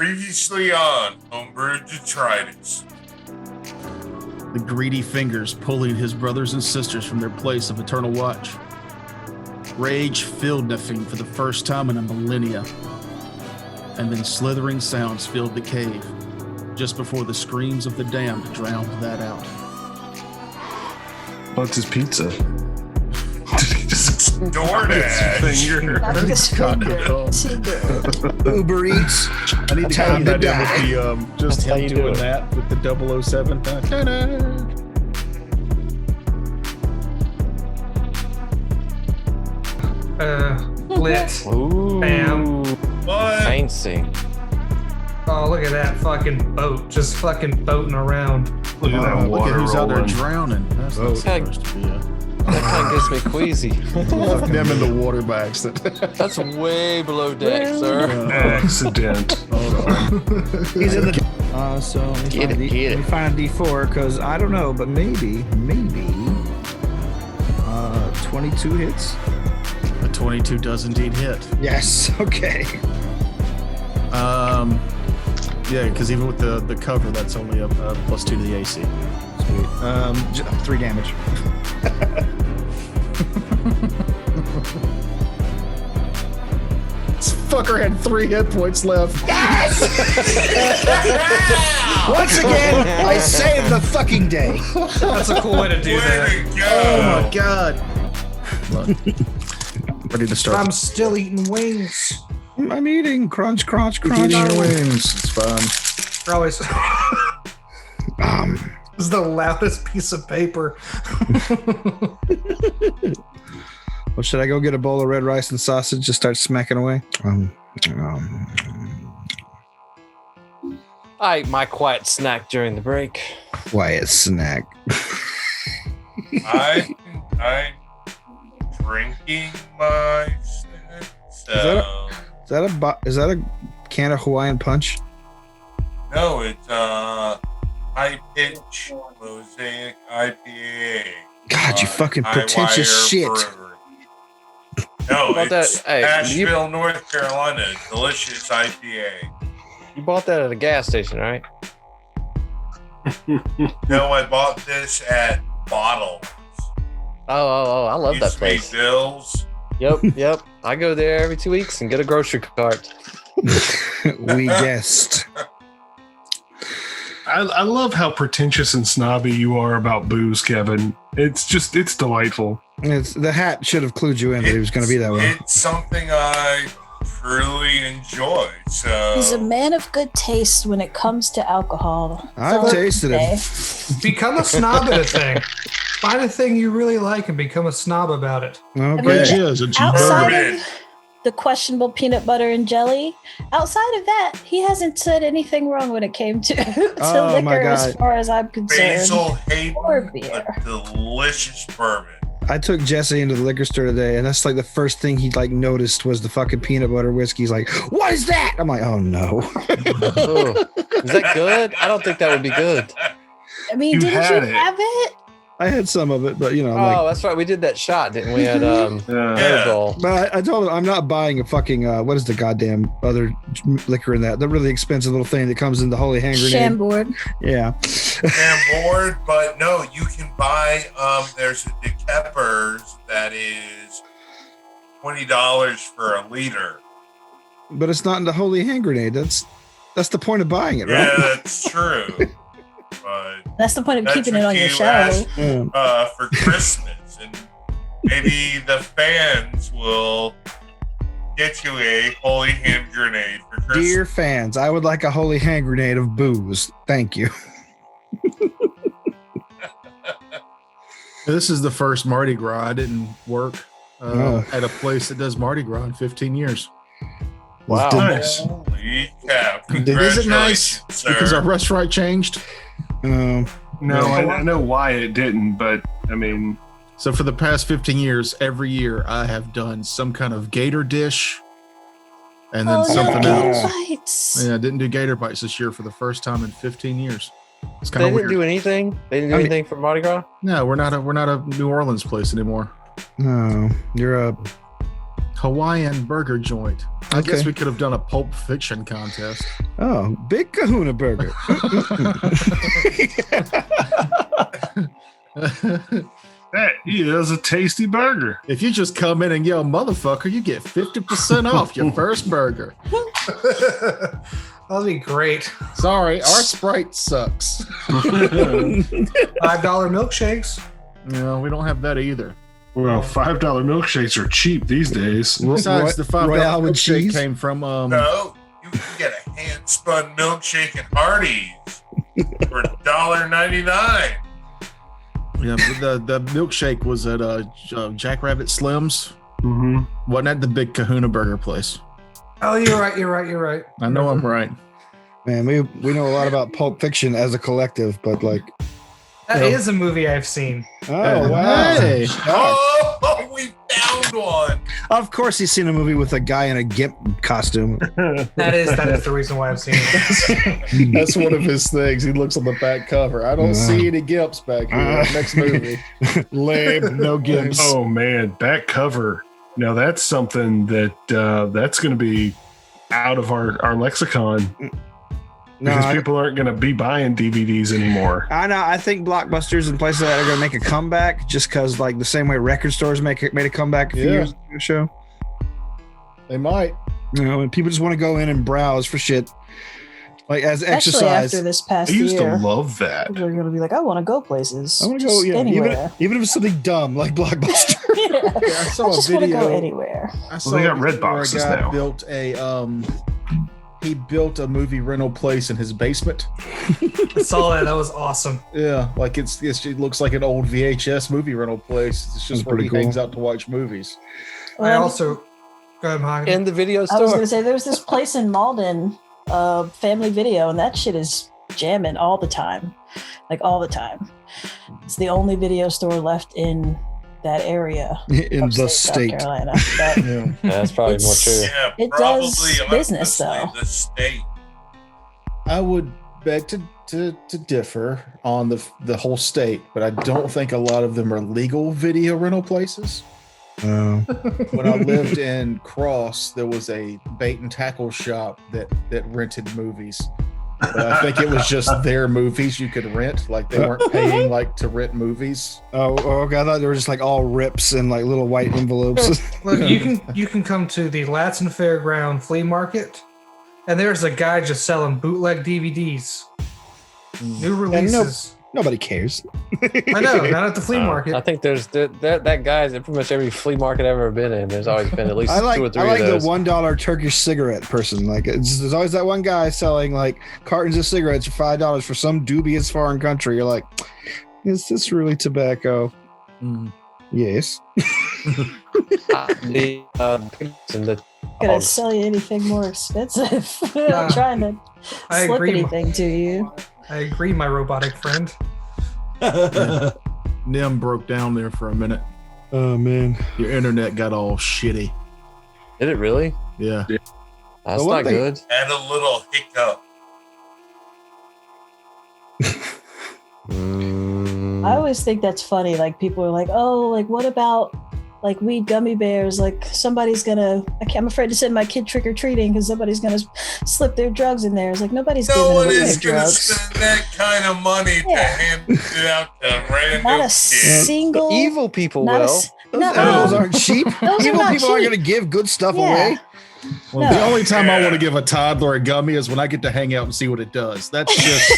Previously on HomeBrew Detritus. The greedy fingers pulling his brothers and sisters from their place of eternal watch. Rage filled Nefim for the first time in a millennia. And then slithering sounds filled the cave, just before the screams of the damned drowned that out. What's his pizza? Did he just DoorDash. Uber Eats. I need to calm that down with the just him doing that with the 007. Lit. Ooh. Bam. What? Fancy. Oh, look at that fucking boat. Just fucking boating around. look at that Look water at who's out there rolling? drowning. That's not supposed to be That kind of gives me queasy. left them in the water by accident. That's way below deck, sir. Accident. Hold on. He's in the. So let me Get find it, get let me find a D4 because I don't know, but maybe 22 hits. A 22 does indeed hit. Yes. Okay. Yeah, because even with the cover, that's only a +2 to the AC. Sweet. 3 damage. This fucker had 3 hit points left. Once again, I saved the fucking day. That's a cool way to do Way that. to go. Oh my god. Look. Ready to start. I'm still eating wings. I'm eating crunch, crunch, crunch. Eating your wings. It's fun. They're always. This is the loudest piece of paper. Well, should I go get a bowl of red rice and sausage? Just start smacking away. I ate my quiet snack during the break. Quiet snack. I'm drinking my snack. So, Is that a can of Hawaiian Punch? no, it's high pitch mosaic IPA. God, you fucking pretentious Highwire shit. Brewery. No, About that- it's hey, Asheville, North Carolina. Delicious IPA. You bought that at a gas station, right? No, I bought this at Bottle. Oh, I love that Used to be place. Bill's. Yep. I go there every 2 weeks and get a grocery cart. We guessed. I love how pretentious and snobby you are about booze, Kevin. It's delightful. The hat should have clued you in that he was going to be that way. It's something I truly enjoy. So He's a man of good taste when it comes to alcohol. I've So tasted it. say. Become a snob at a thing. Find a thing you really like and become a snob about it. Okay. mean, Jizz, a Outside Bourbon. of the questionable peanut butter and jelly, outside of that, he hasn't said anything wrong when it came to, Oh, my liquor, as God. far as I'm concerned. Basil Hayden, Or beer. a delicious bourbon. I took Jesse into the liquor store today, and that's like the first thing he like noticed was the fucking peanut butter whiskey. He's like, "What is that?" I'm like, "Oh no." Oh, is that good? I don't think that would be good. I mean, You didn't you had it. have it? I had some of it, but you know, I'm Oh, like, that's right. We did that shot, didn't we? At Yeah. Aerosol. but I told him I'm not buying a fucking what is the goddamn other liquor in that? The really expensive little thing that comes in the holy hand grenade. Chambord. Yeah. And board, but no, you can buy. There's a Dekeppers that is $20 for a liter. But it's not in the holy hand grenade. That's the point of buying it, Yeah, right? that's true. But That's the point of that's keeping it what on your you shelf. asked, Yeah. for Christmas, and maybe the fans will get you a holy hand grenade for Christmas. Dear fans, I would like a holy hand grenade of booze. Thank you. This is the first Mardi Gras. I didn't work at a place that does Mardi Gras in 15 years. Wow. Nice. Holy cow! Is it nice? Congratulations, Because our sir. restaurant changed. No, I know why it didn't, but I mean, So for the past 15 years, every year I have done some kind of gator dish and then Oh, something no, else. gator bites. Yeah, I didn't do gator bites this year for the first time in 15 years. It's kind They of didn't weird. do anything. They didn't do I mean- anything for Mardi Gras. No, we're not a New Orleans place anymore. No, you're a Hawaiian burger joint. I guess Okay. we could have done a Pulp Fiction contest. Oh, Big Kahuna Burger. That is a tasty burger. If you just come in and yell motherfucker, you get 50% off your first burger. That'd be great. Sorry, our Sprite sucks. $5 milkshakes. No, we don't have that either. Well, $5 milkshakes are cheap these days. Besides, the $5 Royale with milkshake cheese? came from No, you can get a hand spun milkshake at Hardee's for $1.99. yeah, but the milkshake was at Jackrabbit Slim's. Mm-hmm. Wasn't at the Big Kahuna Burger place. Oh, you're right. I know I'm right. Man, we know a lot about Pulp Fiction as a collective, but like, That is a movie I've seen. oh wow. Hey. Oh, we found one. Of course, he's seen a movie with a guy in a gimp costume. That is the reason why I've seen it. That's one of his things. He looks on the back cover. I don't see any gimps back here. Next movie. Lame, no gimps. Oh man, back cover. Now that's something that that's going to be out of our lexicon No, because people aren't going to be buying DVDs anymore. I know. I think Blockbusters and places like that are going to make a comeback, just because, like, the same way record stores made a comeback a few years ago. Show. They might. You know, and people just want to go in and browse for shit, like as Especially exercise. after this past I used year. to love that. People are going to be like, I want to go places. I want to Just go, yeah, anywhere. even if it's something dumb like Blockbuster. Yeah. I I saw just a want to video. go anywhere. I saw they got a red video where boxes a guy now. built a he built a movie rental place in his basement. I saw that. That was awesome. Yeah, like it looks like an old VHS movie rental place. It's just That's where pretty he cool. hangs out to watch movies. I Well, also go ahead, Mahogany. In the video I was store. going to say, there was this place in Malden, Family Video, and that shit is jamming all the time. Like, all the time. It's the only video store left in that area. In the upstate state. South Carolina. But Yeah. That's probably more It's- true. Yeah, It probably does business, honestly, though. The state. I would beg to differ on the whole state, but I don't think a lot of them are legal video rental places. When I lived in Cross, there was a bait and tackle shop that rented movies. But I think it was just their movies you could rent. Like they weren't paying like to rent movies. okay. I thought they were just like all rips and like little white envelopes. Look, you can come to the Latson Fairground flea market, and there's a guy just selling bootleg DVDs, new releases. Nobody cares. I know, not at the flea market. I think there's that guy's in pretty much every flea market I've ever been in. There's always been at least I like two or three I like of the those. $1 Turkish cigarette person. Like there's always that one guy selling like cartons of cigarettes for $5 for some dubious foreign country. You're like, is this really tobacco? Mm. Yes. And the gonna dogs. sell you anything more expensive. I'm not trying to I slip agree. anything to you. I agree, my robotic friend. Nim broke down there for a minute. Oh man. Your internet got all shitty. Did it really? Yeah. That's The one not thing- good. Had a little hiccup. I always think that's funny. Like people are like, "Oh, like what about like weed gummy bears? Like somebody's gonna. I'm afraid to send my kid trick or treating because somebody's gonna slip their drugs in there." It's like nobody's No giving one away is going to drugs. spend that kind of money to Yeah. hand it out to random Not a kids. single. Evil people Not a will. s- Those no, animals aren't cheap. Those are Evil not people aren't cheap. going to give good stuff Yeah. away. Well, No. the only time I Yeah. want to give a toddler a gummy is when I get to hang out and see what it does. That's just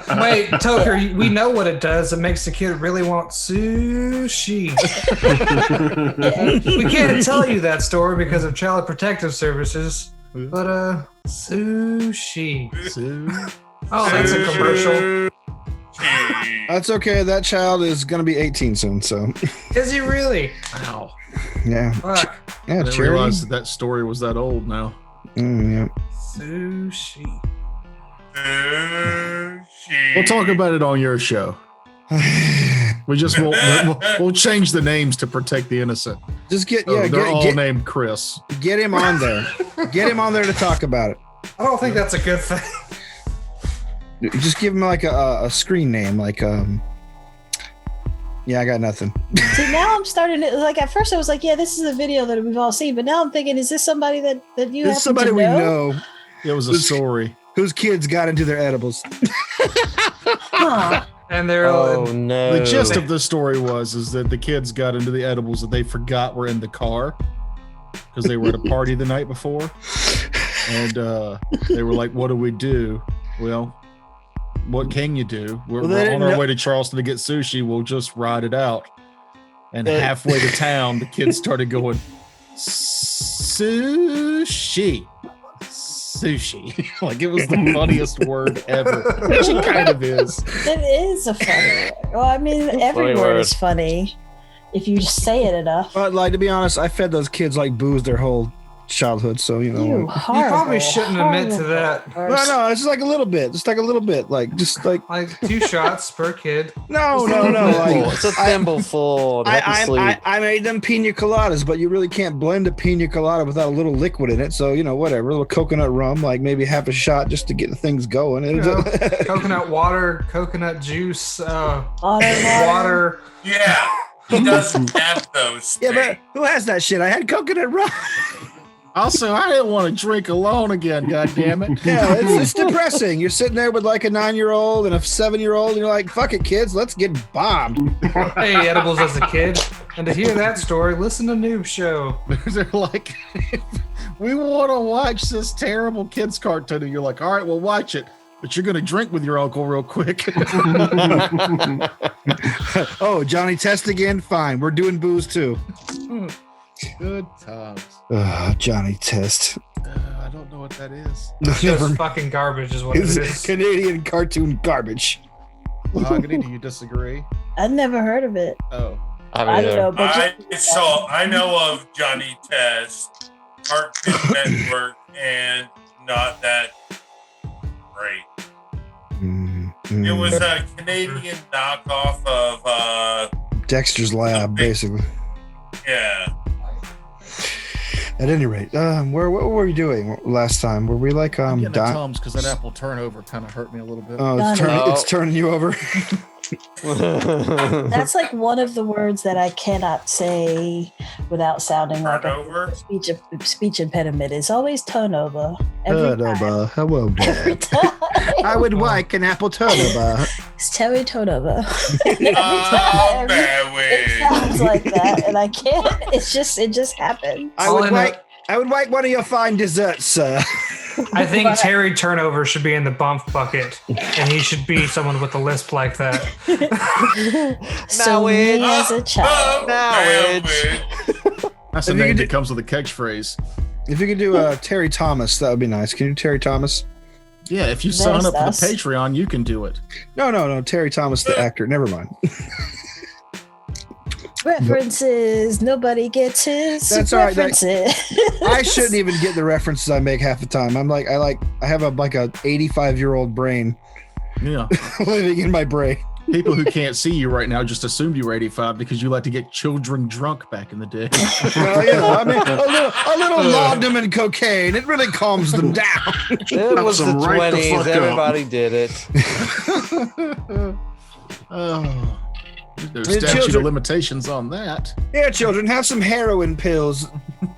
Wait, Toker, we know what it does. It makes the kid really want sushi. We can't tell you that story because of Child Protective Services, but sushi. Oh, that's a commercial. That's okay. That child is going to be 18 soon. So Is he really? wow. yeah, Fuck. I yeah. didn't Charity. realize that story was that old now. Yeah. Sushi. We'll talk about it on your show. We just won't. We'll change the names to protect the innocent. Just get They're all named Chris. get him on there. Get him on there to talk about it. I don't think that's a good thing. Just give him like a screen name, like Yeah, I got nothing. See, now I'm starting to like. At first, I was like, "Yeah, this is a video that we've all seen," but now I'm thinking, "Is this somebody that you There's happen somebody to we know?" know It was a story. whose kids got into their edibles. Huh. And they're Oh no. The gist of the story is that the kids got into the edibles that they forgot were in the car because they were at a party the night before, and they were like, "What do we do?" Well, what can you do? We're Well, they on didn't our know- way to Charleston to get sushi. We'll just ride it out. And halfway to town, the kids started going, sushi. Like it was the funniest word ever. Which it kind of is. It is a funny word. Well, I mean, every Funny word word. is funny if you just say it enough. But like to be honest, I fed those kids like booze their whole childhood, so you know. You horrible, probably shouldn't admit to horrible that. No, person. no, it's just like a little bit. Just like a little bit. Like just like Like 2 shots per kid. no. Thimbleful. It's a I- thimbleful to help you sleep. I made them pina coladas, but you really can't blend a pina colada without a little liquid in it. So you know, whatever, a little coconut rum, like maybe half a shot just to get the things going. You know, coconut water, coconut juice, water. Yeah, he doesn't have those. Yeah, but things. who has that shit? I had coconut rum. Also, I didn't want to drink alone again, God damn it. Yeah, it's depressing. You're sitting there with like a 9-year-old and a 7-year-old, and you're like, "Fuck it, kids, let's get bombed." Hey, edibles as a kid. And to hear that story, listen to Noob Show. They're like, we want to watch this terrible kids cartoon. And you're like, all right, we'll watch it. But you're going to drink with your uncle real quick. Oh, Johnny Test again? Fine, we're doing booze too. Good times. Johnny Test. I don't know what that is. Just fucking garbage is what it It's is. Canadian cartoon garbage. Mahogany, do you disagree? I never heard of it. Oh. I I don't know, but I know of Johnny Test, Cartoon Network, and not that great. It was a Canadian knockoff of Dexter's Lab, basically. yeah. At any rate, what were we doing last time? Were we like I'm getting a dying? Tums because that apple turnover kind of hurt me a little bit. Oh, it's turning you over. that's like one of the words that I cannot say without sounding like Turnover? a speech impediment. It's always turnover. Every time. Hello Every time. I would like an apple turnover. It's Terry turnover. Oh, It sounds like that, and I can't. It just happens. I would like one of your fine desserts, sir. I think Terry Turnover should be in the bump bucket, and he should be someone with a lisp like that. So me as a child. That's a If you name could that comes with a catchphrase. If you could do Terry Thomas, that would be nice. Can you do Terry Thomas? Yeah, if you sign up for There's the us. Patreon, you can do it. No. Terry Thomas, the actor. Never mind. References. Nobody gets his That's all right, references. I shouldn't even get the references I make half the time. I have a 85-year-old brain Yeah. living in my brain. People who can't see you right now just assumed you were 85 because you like to get children drunk back in the day. Well, you know, I mean, a little laudanum and cocaine, it really calms them down. It was the Some right the 20s. fuck up. Everybody did it. Oh, there's The statute children- of limitations on that. Here, children, have some heroin pills.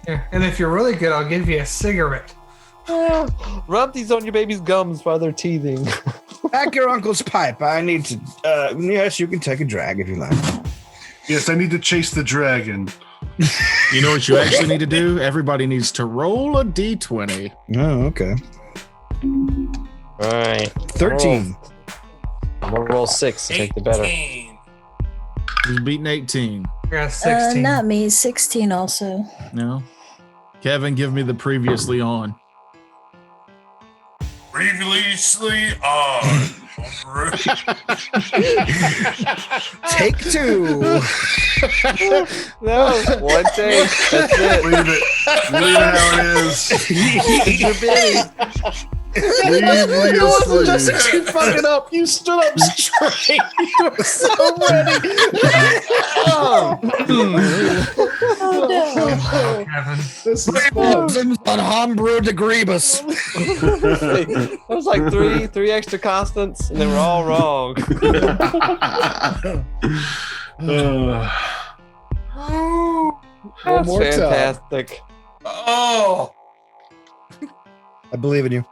Yeah, and if you're really good, I'll give you a cigarette. Rub these on your baby's gums while they're teething. Pack your uncle's pipe. I need to. Yes, you can take a drag if you like. Yes, I need to chase the dragon. You know what you actually need to do? Everybody needs to roll a d20. Oh, okay. All right. 13. I'm gonna roll 6 to take the better. 18. Who's beating 18? I got 16. Not me. 16 also. No. Kevin, give me the previously on. Previously on. Take 2. No, one take. That's it. Leave it. Leave it how it is. Eat your bitty. Leave Leo Just sleep. you fucking up. You stood up straight. You were so ready. Oh no. Oh, Kevin. This is fun. On HomeBrew Detritus. It was like three extra constants, and they were all wrong. One more time. fantastic. Oh. I believe in you.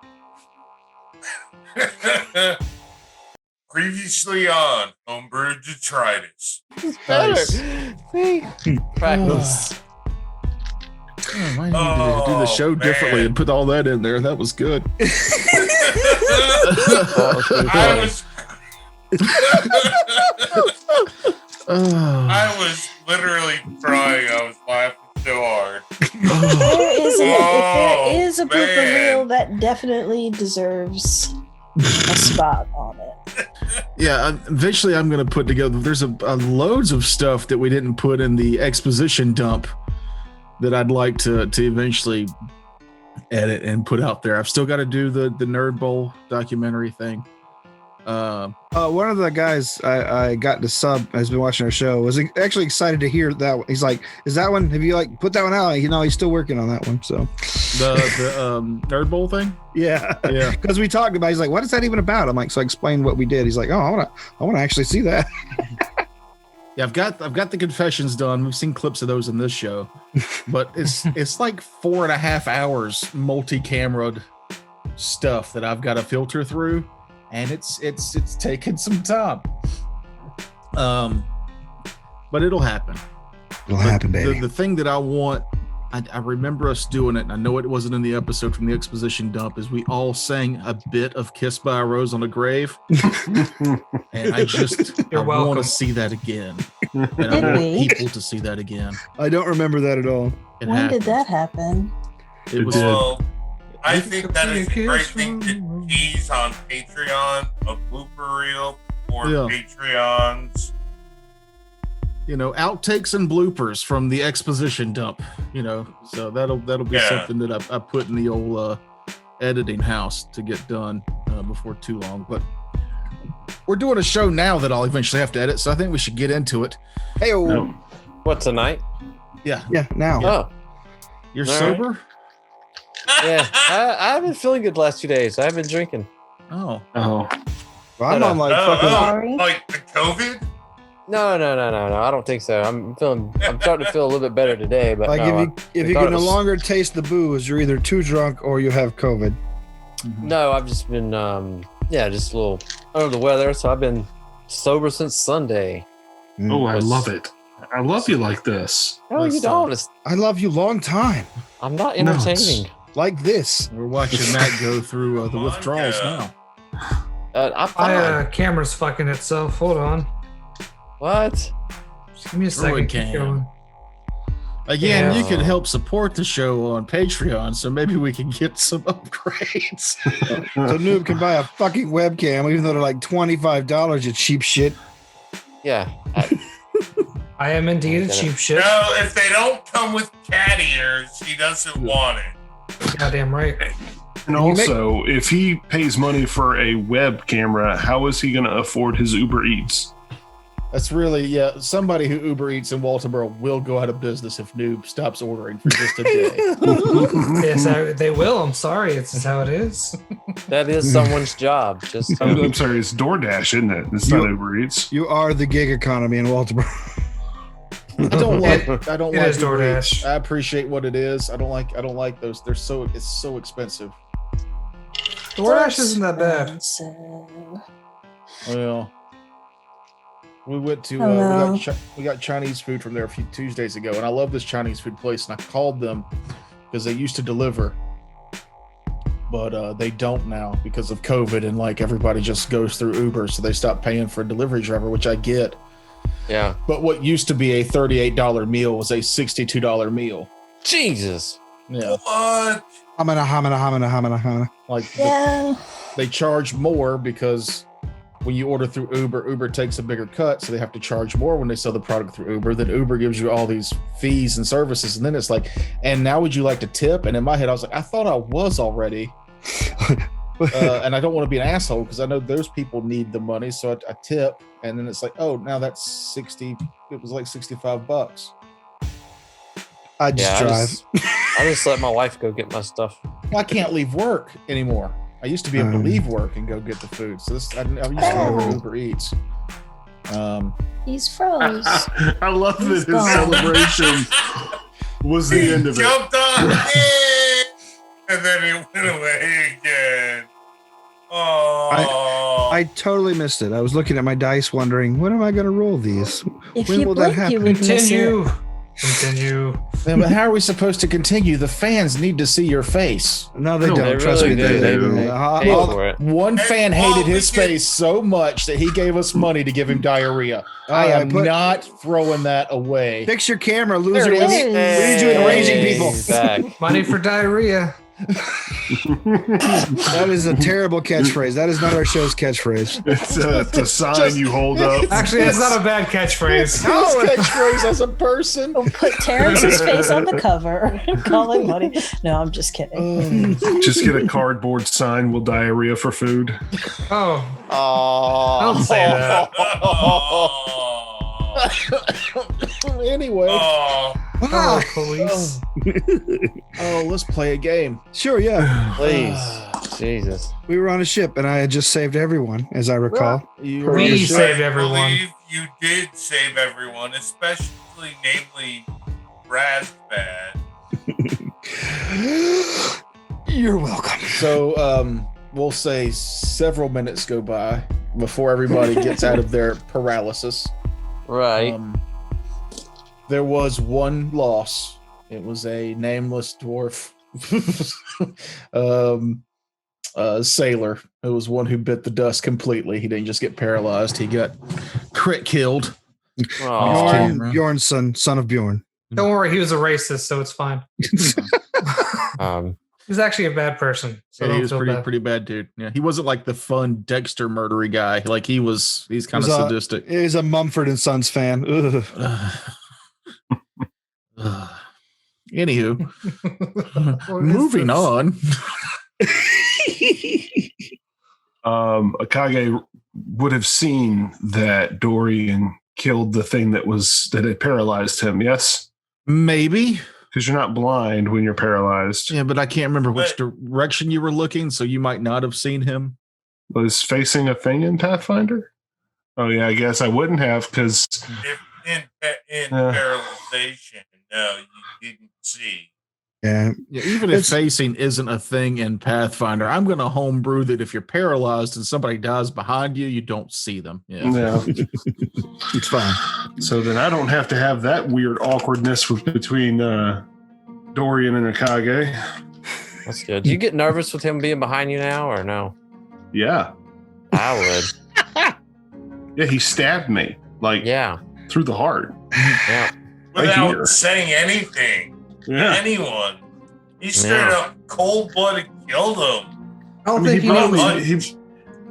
Previously on Homebrew Detritus. Nice. See? Practice. I need to do the show differently and put all that in there. That was good. I was literally crying. I was laughing so hard. If there is a blooper man. reel, that definitely deserves a spot on it. Yeah, eventually I'm going to put together. There's a loads of stuff that we didn't put in the exposition dump that I'd like to eventually edit and put out there. I've still got to do the Nerd Bowl documentary thing. One of the guys I got to sub has been watching our show, was actually excited to hear that one. He's like, is that one, have you like put that one out? You know, he's still working on that one. So The Nerd Bowl thing? yeah. Yeah. Because we talked about it. He's like, what is that even about? I'm like, so I explained what we did. He's like, oh, I want to actually see that. Yeah, I've got the confessions done. We've seen clips of those in this show, but it's like 4.5 hours multi-cameraed stuff that I've got to filter through, and it's taken some time. But it'll happen. It'll happen, baby. The thing that I want, I remember us doing it, and I know it wasn't in the episode from the exposition dump, is we all sang a bit of Kiss by a Rose on a Grave. And I You're welcome. want to see that again. And I want people to see that again. I don't remember that at all. It When happened. did that happen? It was Well, I think that is a great thing to tease on Patreon, a blooper reel for Yeah. Patreons. Outtakes and bloopers from the exposition dump, so that'll be Yeah. something that I put in the old editing house to get done before too long. But we're doing a show now that I'll eventually have to edit, so I think we should get into it. Hey, No. What, tonight? Yeah. now. Oh, You're All right. sober? yeah. I've been feeling good the last 2 days. I've been drinking. Oh. Oh, Well, I'm on like fucking. Sorry. Like the COVID? No. I don't think so. I'm starting to feel a little bit better today. But Like no, if you thought can it no was- longer taste the booze, you're either too drunk or you have COVID. No, I've just been just a little under the weather. So I've been sober since Sunday. oh, I Was- love it. I love you like this. No, you Listen. don't. It's- I love you long time. I'm not No, entertaining. Like this. We're watching Matt go through the Come on, withdrawals yeah. now. I'm fine. My camera's fucking itself. Hold on. What? Just give me a second. Keep cam. going. Again, Yeah. you can help support the show on Patreon, so maybe we can get some upgrades. So Noob can buy a fucking webcam, even though they're like $25, you cheap shit. Yeah. I am indeed a Get it. cheap shit. No, if they don't come with cat ears, he doesn't want it. Goddamn right. And You make- also, if he pays money for a web camera, how is he going to afford his Uber Eats? That's really, somebody who Uber Eats in Walterboro will go out of business if Noob stops ordering for just a day. Yes, they will. I'm sorry. It's just how it is. That is someone's job. Just I'm sorry, it's DoorDash, isn't it? It's not Uber Eats. You are the gig economy in Walterboro. I don't like It Uber is DoorDash. Eats. I appreciate what it is. I don't like those. It's so expensive. DoorDash isn't that bad. Expensive. Well, we went to Hello. we got Chinese food from there a few Tuesdays ago, and I love this Chinese food place. And I called them because they used to deliver, but they don't now because of COVID, and like everybody just goes through Uber, so they stopped paying for a delivery driver, which I get. yeah. But what used to be a $38 meal was a $62 meal. Jesus. Yeah, What? Hamana. like Yeah. they charge more because when you order through Uber takes a bigger cut, so they have to charge more when they sell the product through Uber. Then Uber gives you all these fees and services, and then it's like, and now would you like to tip? And in my head, I was like, I thought I was already, and I don't want to be an asshole because I know those people need the money, so I tip, and then it's like, oh, now that's 60. It was like $65. I just Yeah. drive. I just let my wife go get my stuff. Well, I can't leave work anymore. I used to be able to leave work and go get the food. So this, I used to never Uber Eats. He's froze. I love that his gone. celebration was the end of it. Jumped on, yeah, and then it went away again. Oh, I totally missed it. I was looking at my dice, wondering when am I going to roll these? If When you will that blink, you happen? would miss it. Continue. Yeah, but how are we supposed to continue? The fans need to see your face. No, they No, don't. They Trust really me. do. They do. Pay for it. One fan Hey, hated well, his we can- face so much that he gave us money to give him diarrhea. I am not throwing that away. Fix your camera, loser. There it We is. need, we need you enraging Hey, people. he's back. Money for diarrhea. That is a terrible catchphrase. That is not our show's catchphrase. It's a sign you hold up. Actually, that's not a bad catchphrase. His catchphrase as a person. Put Terrence's face on the cover. Call it money. No, I'm just kidding. Just get a cardboard sign. Will diarrhea for food. Oh, Oh, don't say that. Anyway, Oh, police. let's play a game. Sure, yeah. Please. Jesus. We were on a ship, and I had just saved everyone, as I recall. You We ready? saved I everyone. believe you did save everyone, especially, namely, Razbad. You're welcome. So, we'll say several minutes go by before everybody gets out of their paralysis. Right. There was one loss. It was a nameless dwarf sailor. It was one who bit the dust completely. He didn't just get paralyzed. He got crit killed. Oh, camera. Bjorn's son of Bjorn. Don't worry, he was a racist, so it's fine. He's actually a bad person. So Yeah, he don't was feel bad. pretty bad dude. Yeah, he wasn't like the fun Dexter murdery guy. Like he's kind of Was, sadistic. He's a Mumford and Sons fan. Ugh. Anywho, What is moving this? on. Akage would have seen that Dorian killed the thing that had paralyzed him. Yes, Maybe. because you're not blind when you're paralyzed. Yeah, but I can't remember which But- direction you were looking, so you might not have seen him. Was facing a thing in Pathfinder? Oh yeah, I guess I wouldn't have because If in Yeah. paralyzation, no, you didn't see. Yeah. Yeah, even if It's- facing isn't a thing in Pathfinder, I'm going to homebrew that if you're paralyzed and somebody dies behind you, you don't see them. Yeah. yeah. It's fine. So then I don't have to have that weird awkwardness between Dorian and Akage. that's good. Do you get nervous with him being behind you now or no? Yeah, I would. yeah. He stabbed me like Yeah. through the heart. Yeah. Right Without here. saying anything to Yeah. anyone. He straight Yeah. up cold-blooded killed him. I don't I mean, think he he brought knows. me.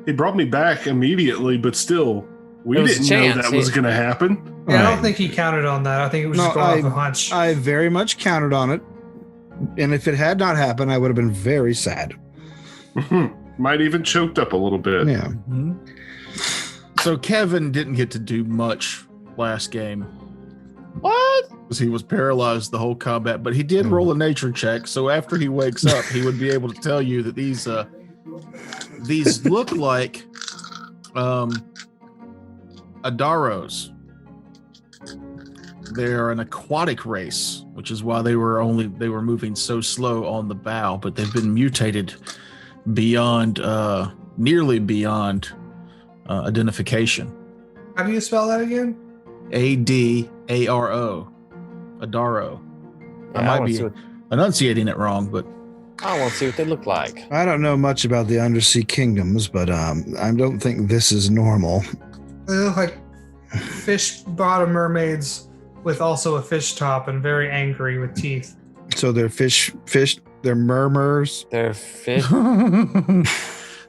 He brought me back immediately, but still, we There was a didn't know chance. that was going to happen. Yeah, I Right. don't think he counted on that. I think it was No, just going off a hunch. I very much counted on it. And if it had not happened, I would have been very sad. Might even choked up a little bit. Yeah. Mhm. So Kevin didn't get to do much last game. What? Because he was paralyzed the whole combat, but he did roll a nature check. So after he wakes up, he would be able to tell you that these look like Adaros. They're an aquatic race, which is why they were moving so slow on the bow, but they've been mutated beyond nearly beyond identification. How do you spell that again? Adaro. Adaro. I Yeah, might wanna be see what- enunciating it wrong, but I want to see what they look like. I don't know much about the undersea kingdoms, but I don't think this is normal. They look like fish bottom mermaids with also a fish top and very angry with teeth. So they're fish, they're murmurs. They're fish. they kind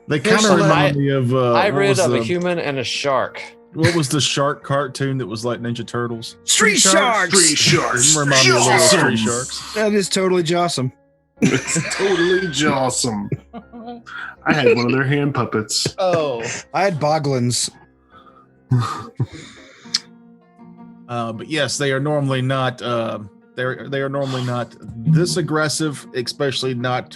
Fish of like- remind me of Hybrid of a human and a shark. what was the shark cartoon that was like Ninja Turtles? Street sharks. Street sharks. Didn't remind me of little Awesome. street sharks. That is totally jawsome. It's totally jawsome. I had one of their hand puppets. Oh. I had boglins. But yes, they are normally not. They are normally not this aggressive, especially not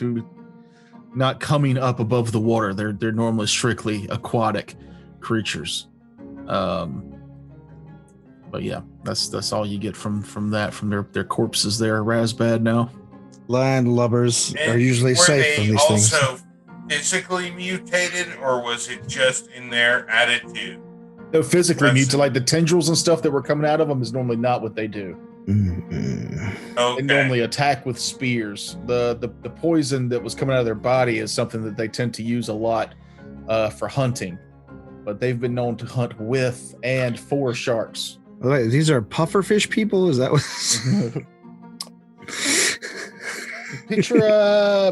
coming up above the water. They're normally strictly aquatic creatures. But yeah, that's all you get from their corpses there. Razbad now. Landlubbers are usually were safe from they these things. also physically mutated, or was it just in their attitude? No, physically Aggressive. muted, like the tendrils and stuff that were coming out of them is normally not what they do. Mm-hmm. Okay. They normally attack with spears. The poison that was coming out of their body is something that they tend to use a lot for hunting. But they've been known to hunt with and for sharks. Wait, these are pufferfish people? Is that what?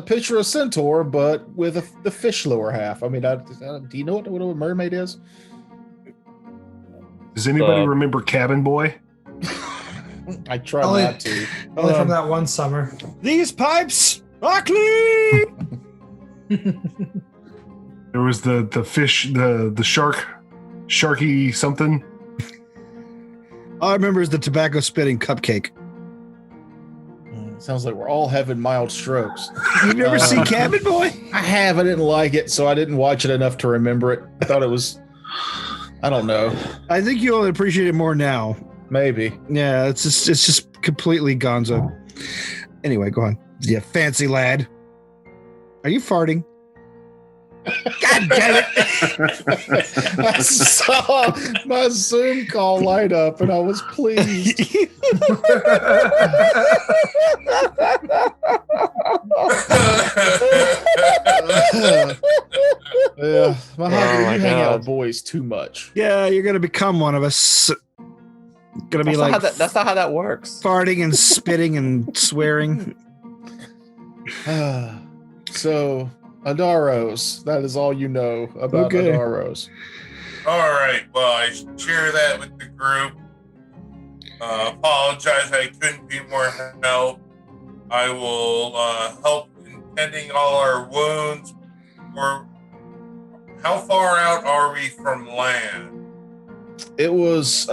Picture a centaur, but with the fish lower half. I mean, do you know what a mermaid is? Does anybody remember Cabin Boy? I try Only- not to. Only from that one summer. These pipes are clean. There was the fish, the shark, sharky something. All I remember is the tobacco spitting cupcake. Sounds like we're all having mild strokes. You've never seen Cabin Boy? I have. I didn't like it, so I didn't watch it enough to remember it. I thought it was. I don't know. I think you'll appreciate it more now. Maybe. Yeah, it's just completely gonzo. Anyway, go on. Yeah, fancy lad. Are you farting? God damn it! I saw my Zoom call light up, and I was pleased. Yeah, my you hang out with boys too much. Yeah, you're gonna become one of us. Gonna be like That's not how that works. farting and spitting and swearing. So, Adaros, that is all you know about Okay. Adaros. All right. Well, I share that with the group. Apologize, I couldn't be more help. I will help in tending all our wounds. Or how far out are we from land? It was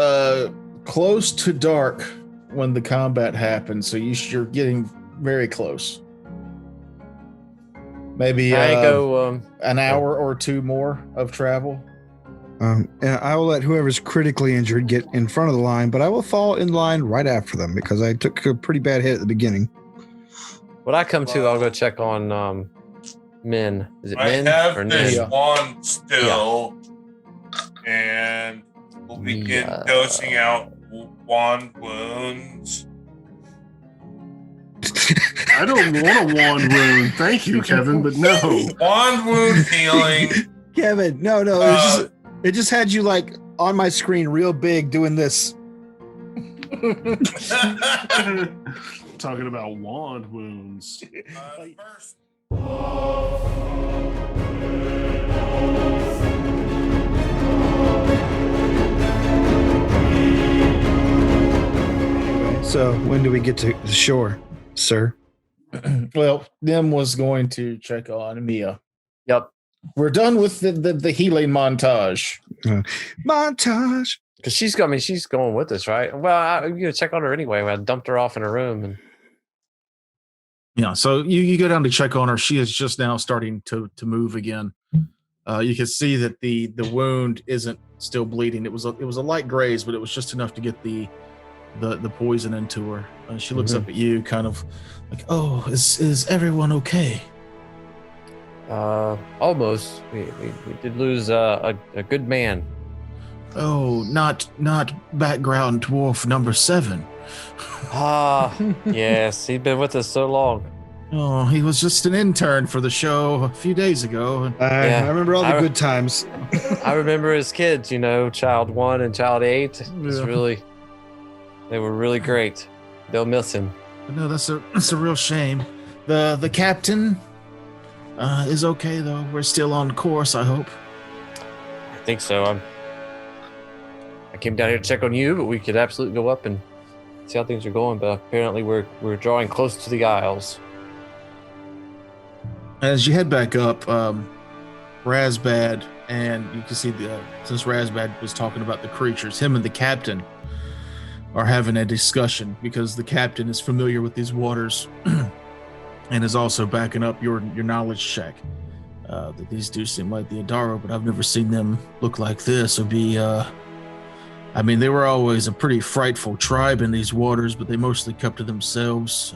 close to dark when the combat happened, so you're getting very close. Maybe I go. an hour or two more of travel. And I will let whoever's critically injured get in front of the line, but I will fall in line right after them because I took a pretty bad hit at the beginning. When I come to, I'll go check on Min. Is it I Min have or this Nin? wand still, and we'll begin dosing out wand wounds. I don't want a wand wound. Thank you, Kevin, but no. Wand wound healing. Kevin, no, it just had you like on my screen real big doing this. Talking about wand wounds. First, So when do we get to the shore, sir? Well, Nim was going to check on Mia. Yep. We're done with the healing montage. Montage. Because she's going with us, right? Well, I'm gonna check on her anyway. I dumped her off in her room, and Yeah, so you go down to check on her. She is just now starting to move again. You can see that the wound isn't still bleeding. It was a light graze, but it was just enough to get the poison into her. She looks up at you, kind of like, "Oh, is everyone okay?" almost. We did lose a good man. Oh, not background dwarf number 7. Yes, he'd been with us so long. Oh, he was just an intern for the show a few days ago. I remember all the good times. I remember his kids, child 1 and child 8. They were really great. They'll miss him. No, that's a real shame. The captain is okay though. We're still on course, I hope. I think so. I came down here to check on you, but we could absolutely go up and see how things are going. But apparently, we're drawing close to the Isles. As you head back up, Razbad, and you can see since Razbad was talking about the creatures, him and the captain are having a discussion because the captain is familiar with these waters and is also backing up your knowledge check. That these do seem like the Adaro, but I've never seen them look like this or be I mean, they were always a pretty frightful tribe in these waters, but they mostly kept to themselves.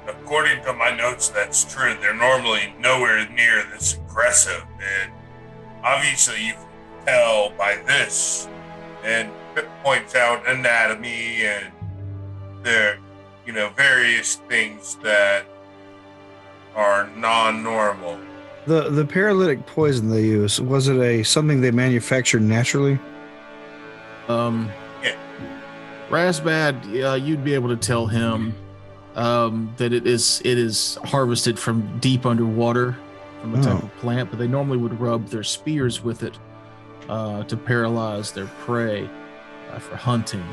According to my notes, that's true. They're normally nowhere near this aggressive, and obviously you can tell by this. And it points out anatomy and their, various things that are non-normal. The paralytic poison they use, was it something they manufactured naturally? Yeah. Razbad, you'd be able to tell him that it is harvested from deep underwater from a type of plant, but they normally would rub their spears with it to paralyze their prey for hunting.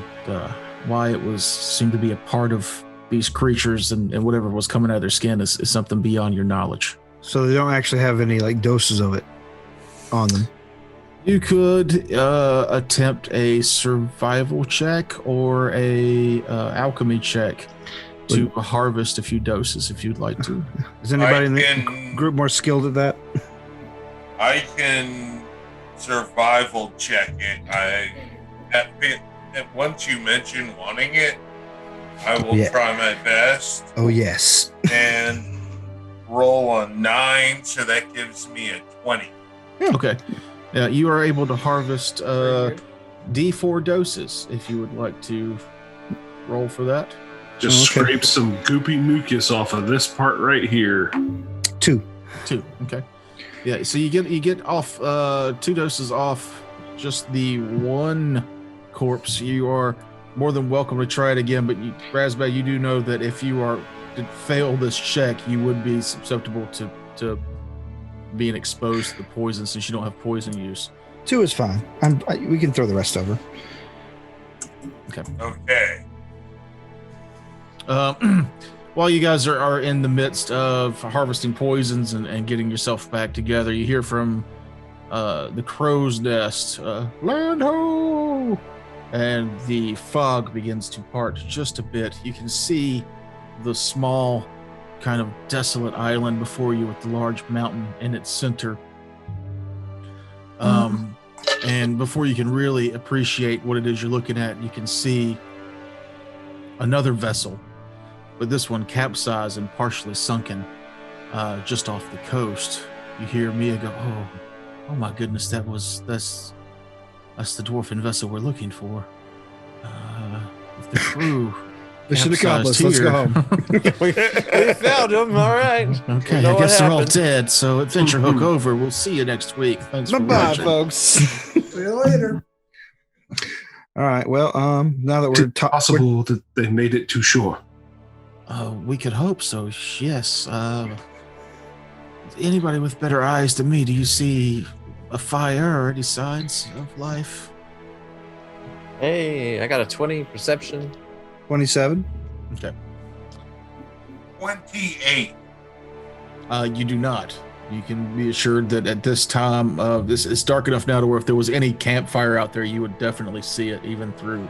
Why it seemed to be a part of these creatures and whatever was coming out of their skin is something beyond your knowledge. So they don't actually have any doses of it on them. You could attempt a survival check or a alchemy check to harvest a few doses if you'd like to. Is anybody in the group more skilled at that? I can survival check it. Once you mention wanting it, I will try my best. Oh, yes. And roll a 9, so that gives me a 20. Okay. You are able to harvest D4 doses if you would like to roll for that. Just scrape some goopy mucus off of this part right here. 2. Okay. Yeah. So you get off 2 doses off just the one corpse. You are more than welcome to try it again, but Razbad, you do know that if you to fail this check, you would be susceptible to being exposed to the poison since you don't have poison use. 2 is fine. We can throw the rest over. Okay. While you guys are in the midst of harvesting poisons and getting yourself back together, you hear from the crow's nest, land ho! And the fog begins to part just a bit. You can see the small, kind of desolate island before you with the large mountain in its center. And before you can really appreciate what it is you're looking at, you can see another vessel, but this one capsized and partially sunken just off the coast. You hear Mia go, oh my goodness, that's the dwarven vessel we're looking for. If the crew mission accomplished. Let's go home. we found him. All right. Okay, I guess they're all dead. So Adventure Hook over. We'll see you next week. Thanks for watching. Bye, folks. See you later. All right. Well, now that we're possible that they made it to shore. We could hope so. Yes. Anybody with better eyes than me? Do you see a fire or any signs of life? Hey, I got a 20 perception. 27. Okay. 28. You do not. You can be assured that at this time, it's dark enough now to where if there was any campfire out there, you would definitely see it, even through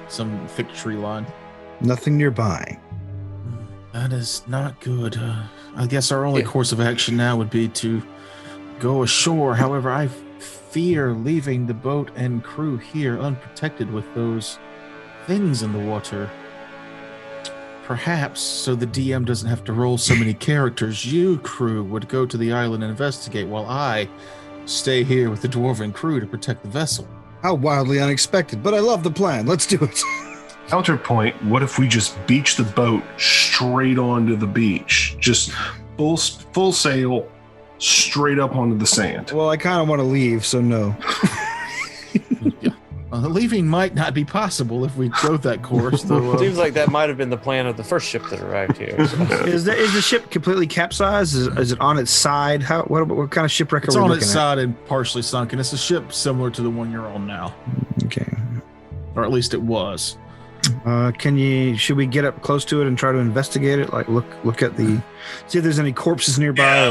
some thick tree line. Nothing nearby. That is not good. I guess our only course of action now would be to go ashore. However, I fear leaving the boat and crew here unprotected with those things in the water. Perhaps, so the DM doesn't have to roll so many characters, you, crew, would go to the island and investigate while I stay here with the dwarven crew to protect the vessel. How wildly unexpected, but I love the plan. Let's do it. Counterpoint, what if we just beach the boat straight onto the beach? Just full sail, straight up onto the sand. Well, I kind of want to leave, so no. Leaving might not be possible if we go that course, though. Seems like that might have been the plan of the first ship that arrived here. So. Is the ship completely capsized? Is it on its side? What kind of shipwreck are we looking at? It's on its side and partially sunken. It's a ship similar to the one you're on now. Okay. Or at least it was. Should we get up close to it and try to investigate it? Like look at see if there's any corpses nearby I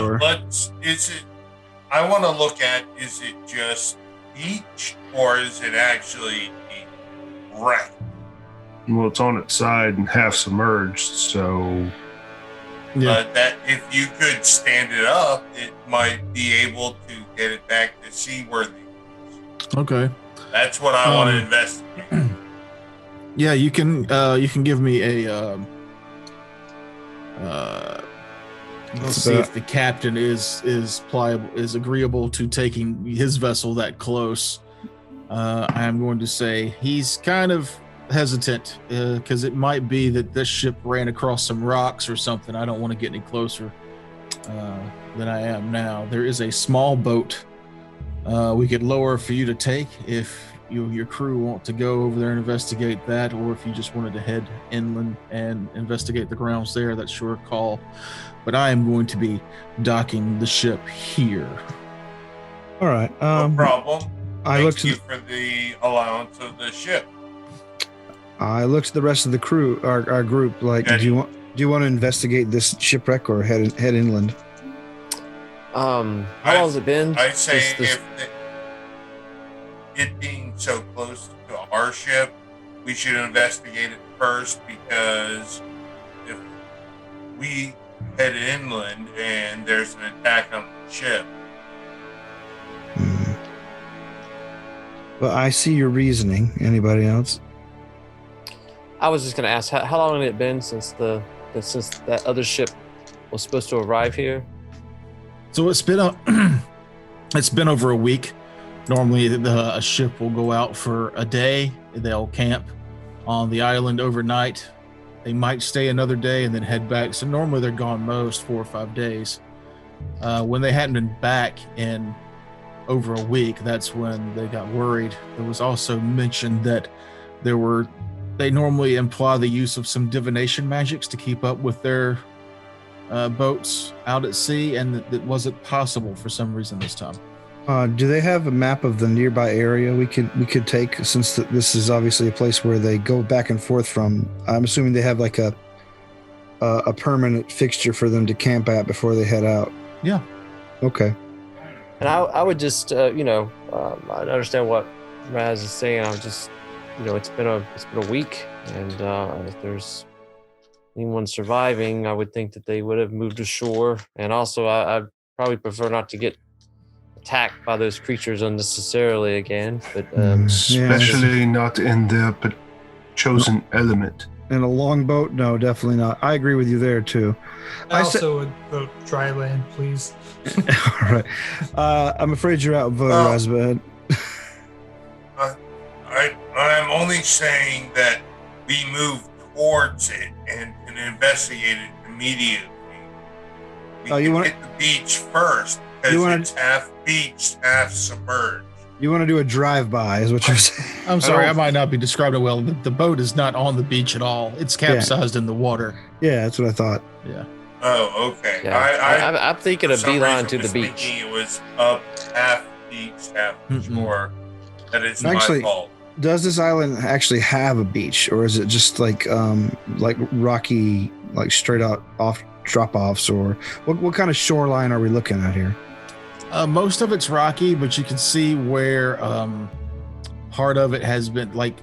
want to look at, is it just beach or is it actually wreck? Well, it's on its side and half submerged, so that if you could stand it up, it might be able to get it back to seaworthy. Okay. That's what I want to investigate. Yeah, you can give me a let's see if the captain is pliable, is agreeable to taking his vessel that close. I am going to say he's kind of hesitant because it might be that this ship ran across some rocks or something. I don't want to get any closer than I am now. There is a small boat we could lower for you to take if your crew want to go over there and investigate that, or if you just wanted to head inland and investigate the grounds there. That's your call. But I am going to be docking the ship here. All right. No problem. Thank you for the allowance of the ship. I looked at the rest of the crew, our group. Like, do you want to investigate this shipwreck or head inland? How long has it been? I say if it being so close to our ship, we should investigate it first, because if we head inland and there's an attack on the ship. Well, I see your reasoning. Anybody else? I was just going to ask, how long had it been since that other ship was supposed to arrive here? So it's been over a week. Normally, a ship will go out for a day. They'll camp on the island overnight. They might stay another day and then head back. So normally they're gone most 4 or 5 days. When they hadn't been back in over a week, that's when they got worried. There was also mentioned that they normally employ the use of some divination magics to keep up with their boats out at sea, and that wasn't possible for some reason this time. Do they have a map of the nearby area we could take, since this is obviously a place where they go back and forth from? I'm assuming they have like a permanent fixture for them to camp at before they head out. Yeah. Okay. And I would just, I understand what Raz is saying. I'm just, it's been a week, and if there's anyone surviving, I would think that they would have moved ashore. And also, I'd probably prefer not to get attacked by those creatures unnecessarily again. But especially not in their chosen element. In a longboat? No, definitely not. I agree with you there too. I also would vote dry land, please. All right. I'm afraid you're outvoted, Razbad. I'm only saying that we move towards it and investigate it immediately. We can hit the beach first, because it's half beached, half submerged. You want to do a drive-by, is what you're saying? I'm sorry, I might not be describing it well. The boat is not on the beach at all. It's capsized in the water. Yeah, that's what I thought. Yeah. Oh, okay. Yeah. I'm thinking of beeline to the beach. It was up half beach, half shore. That is my fault. Does this island actually have a beach, or is it just like rocky, like straight out off drop-offs, or what kind of shoreline are we looking at here? Most of it's rocky, but you can see where part of it has been, like,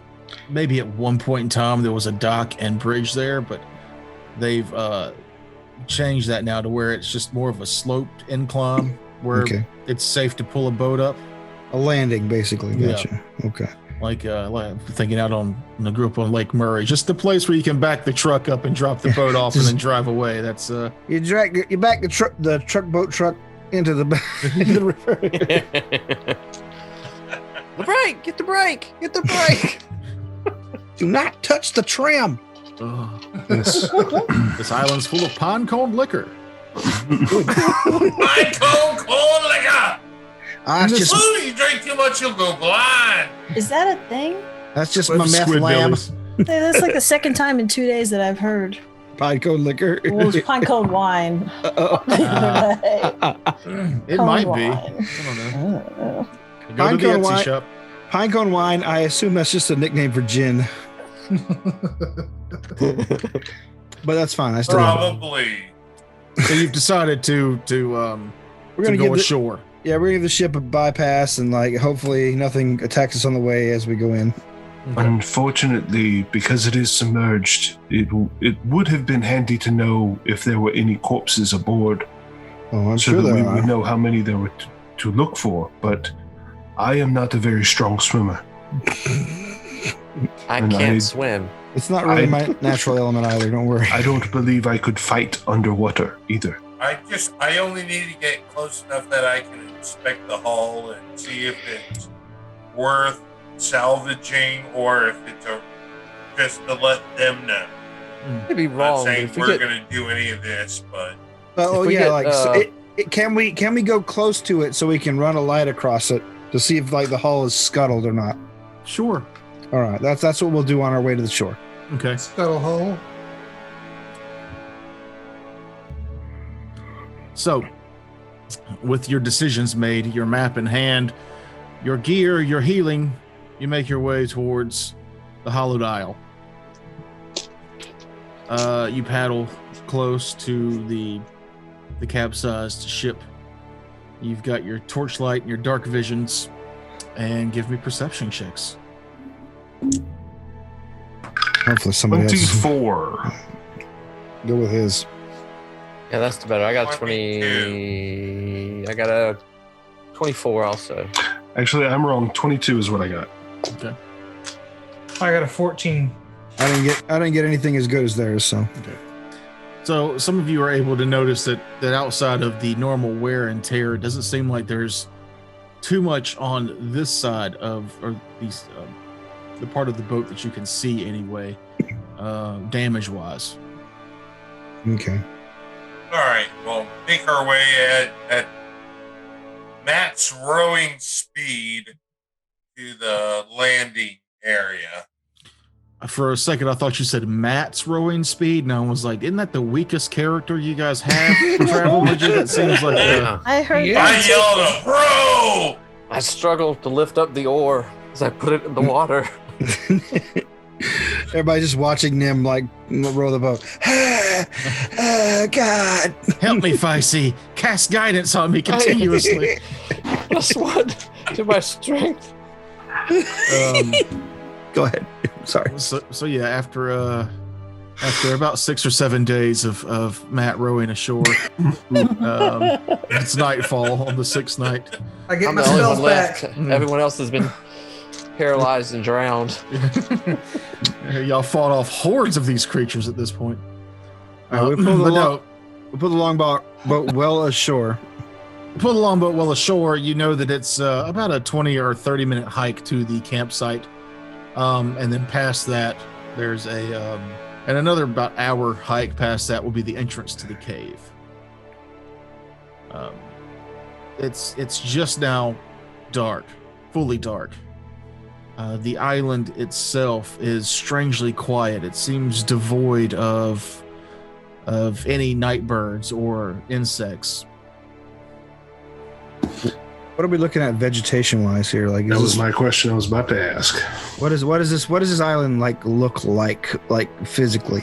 maybe at one point in time there was a dock and bridge there, but they've changed that now to where it's just more of a sloped incline where it's safe to pull a boat up. A landing, basically. Gotcha. Yeah. Okay. Like thinking out on the group on Lake Murray, just the place where you can back the truck up and drop the boat off and then drive away. That's you back the truck into the river. The brake! Get the brake! Get the brake! Do not touch the trim. This island's full of pine cone liquor. Pine cone liquor. You drink too much, you'll go blind. Is that a thing? That's just my meth lamb. That's like the second time in 2 days that I've heard. Pine cone liquor. Well, it's pine cone wine. It might be. I don't know. Go to the Etsy shop. Pine cone wine. I assume that's just a nickname for gin. But that's fine. I still probably. So you've decided to we're gonna go ashore. Yeah, we're gonna give the ship a bypass, and hopefully nothing attacks us on the way as we go in. Unfortunately, because it is submerged, it would have been handy to know if there were any corpses aboard. Oh, I'm so sure that there we would know how many there were to look for. But I am not a very strong swimmer. I And can't swim. It's not really my natural element either. Don't worry. I don't believe I could fight underwater either. I only need to get close enough that I can inspect the hull and see if it's worth salvaging or if it's just to let them know. Could be I'm wrong. not But saying if we we're get, going to do any of this, but Oh If we yeah, get, like so can we go close to it so we can run a light across it to see if like the hull is scuttled or not? Sure. All right, that's what we'll do on our way to the shore. Okay. Scuttle hole. So, with your decisions made, your map in hand, your gear, your healing, you make your way towards the hollowed isle. You paddle close to the capsized ship. You've got your torchlight and your dark visions, and give me perception checks. Hopefully somebody else 24. go with his. yeah, that's the better. I got 22. 20. I got a 24 also. Actually, I'm wrong. 22 is what I got. Okay. I got a 14. I didn't get anything as good as theirs. So So some of you are able to notice that outside of the normal wear and tear, it doesn't seem like there's too much on this side of the part of the boat that you can see anyway, damage wise. okay. all right, we'll make our way at Matt's rowing speed to the landing area. For a second, I thought you said Matt's rowing speed, and I was like, "Isn't that the weakest character you guys have for travel legend?" That seems like I heard Yeah. I that. yelled a bro! I struggled to lift up the oar as I put it in the water. Everybody just watching them like row the boat. God. help me, Ficey. Cast guidance on me continuously. Plus one to my strength. Go ahead. Sorry. So yeah, after about 6 or 7 days of Matt rowing ashore, it's nightfall on the 6th night. I get I'm my the only spells one left. back. Everyone else has been paralyzed and drowned. Y'all fought off hordes of these creatures at this point. We pulled the longboat well ashore. Pull the longboat well ashore. You know that it's about a 20 or 30 minute hike to the campsite, and then past that, there's and another about hour hike past that will be the entrance to the cave. It's just now dark, fully dark. The island itself is strangely quiet. It seems devoid of any night birds or insects. What are we looking at vegetation wise here? Like, That was my question I was about to ask. what does this island like look like physically?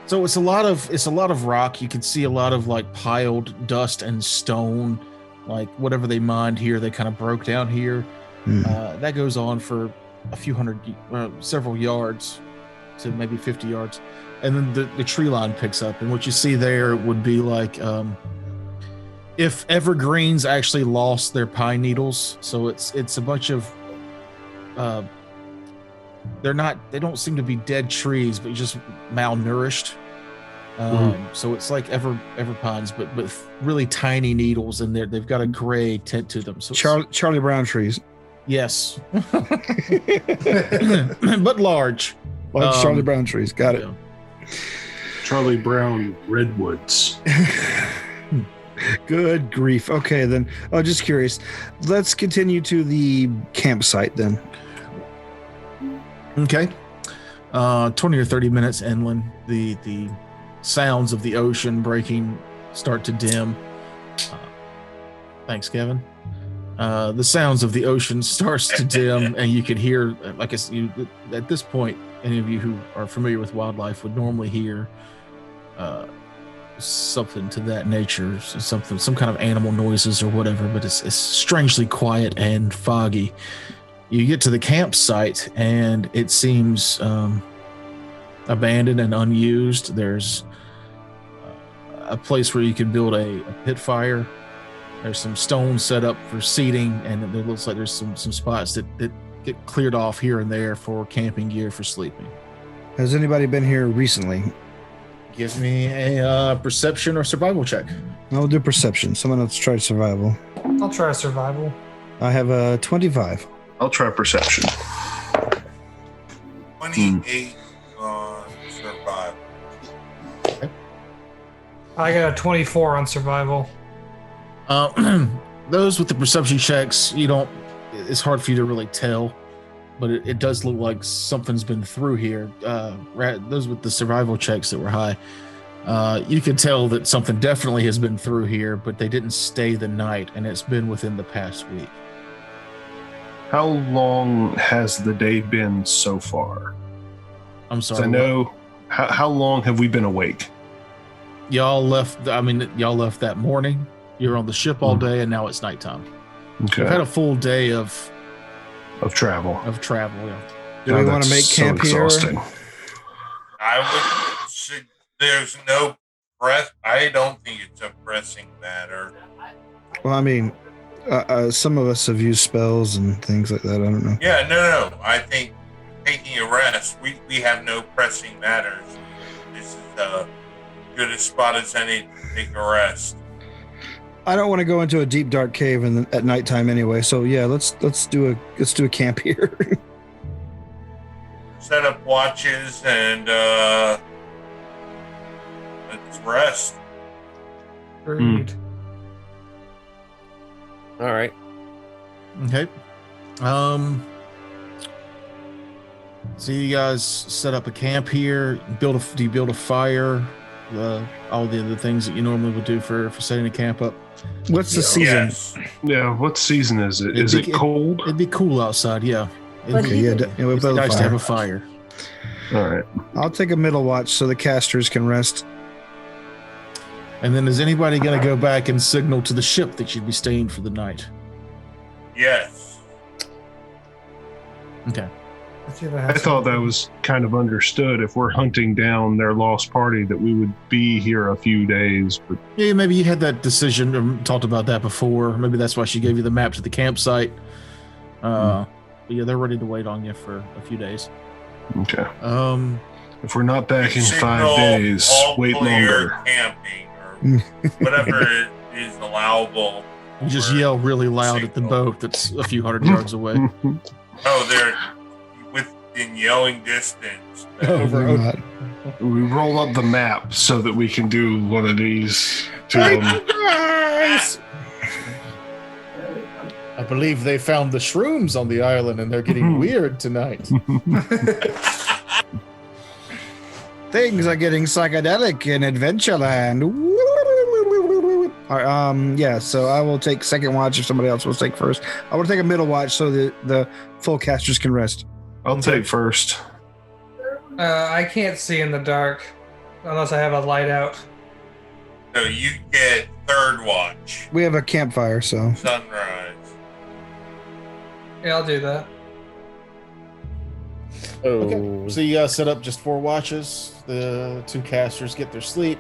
So it's a lot of rock. You can see a lot of like piled dust and stone, like whatever they mined here, they kind of broke down here. That goes on for a few hundred, several yards to maybe 50 yards. And then the tree line picks up. And what you see there would be like, if evergreens actually lost their pine needles. So it's a bunch of, they don't seem to be dead trees, but just malnourished. So it's like ever pines, but with really tiny needles in there. They've got a gray tint to them. So Charlie Brown trees. yes, but large. Charlie Brown trees. Got it. Yeah. Charlie Brown redwoods. Good grief. Okay, then. Oh, just curious. Let's continue to the campsite then. Okay. 20 or 30 minutes inland, the sounds of the ocean breaking start to dim. Thanks, Kevin. The sounds of the ocean starts to dim, and you can hear, like at this point, any of you who are familiar with wildlife would normally hear something to that nature, some kind of animal noises or whatever, but it's strangely quiet and foggy. You get to the campsite, and it seems abandoned and unused. There's a place where you can build a pit fire. There's some stones set up for seating, and it looks like there's some spots that get cleared off here and there for camping gear for sleeping. Has anybody been here recently? Give me a perception or survival check. I'll do perception. Someone else try survival. I'll try survival. I have a 25. I'll try perception. 28 on survival. I got a 24 on survival. Those with the perception checks, it's hard for you to really tell, but it does look like something's been through here. Those with the survival checks that were high, you could tell that something definitely has been through here, but they didn't stay the night, and it's been within the past week. How long has the day been so far? I'm sorry. I know. How long have we been awake? Y'all left that morning. You were on the ship all day, and now it's nighttime. Okay. We've had a full day of travel. Yeah. Do we want to make camp here? I would say there's no press. I don't think it's a pressing matter. Well, I mean, some of us have used spells and things like that. I don't know. Yeah, no. I think taking a rest, we have no pressing matters. This is the goodest spot as any to take a rest. I don't want to go into a deep dark cave at nighttime anyway. So yeah, let's do a camp here. Set up watches and let's rest. Agreed. All right. Okay. So you guys set up a camp here. Do you build a fire? All the other things that you normally would do for setting a camp up. What's the season? Yes. Yeah. What season is it? Is it cold? It'd be cool outside. Yeah. Okay. Yeah. We'll It's build a nice to fire. have a fire. All right. I'll take a middle watch so the casters can rest. And then is anybody going to go back and signal to the ship that you'd be staying for the night? Yes. Okay. I thought that was kind of understood. If we're hunting down their lost party, that we would be here a few days. But Yeah, maybe you had that decision or talked about that before. Maybe that's why she gave you the map to the campsite. But yeah, they're ready to wait on you for a few days. okay. If If we're not back in Signal 5 days, all wait clear longer. Camping or whatever is allowable. you just for yell really loud at the signal. boat that's a few hundred yards away. Oh, they're within yelling distance. Over. We roll up the map so that we can do one of these to them. I believe they found the shrooms on the island and they're getting weird tonight. Things are getting psychedelic in Adventureland. All right, yeah, so I will take second watch if somebody else will take first. I will take a middle watch so that the full casters can rest. I'll take first. I can't see in the dark unless I have a light out. So you get third watch. We have a campfire, so Sunrise. Yeah, I'll do that. Oh, Okay, so you guys set up just 4 watches. The 2 casters get their sleep.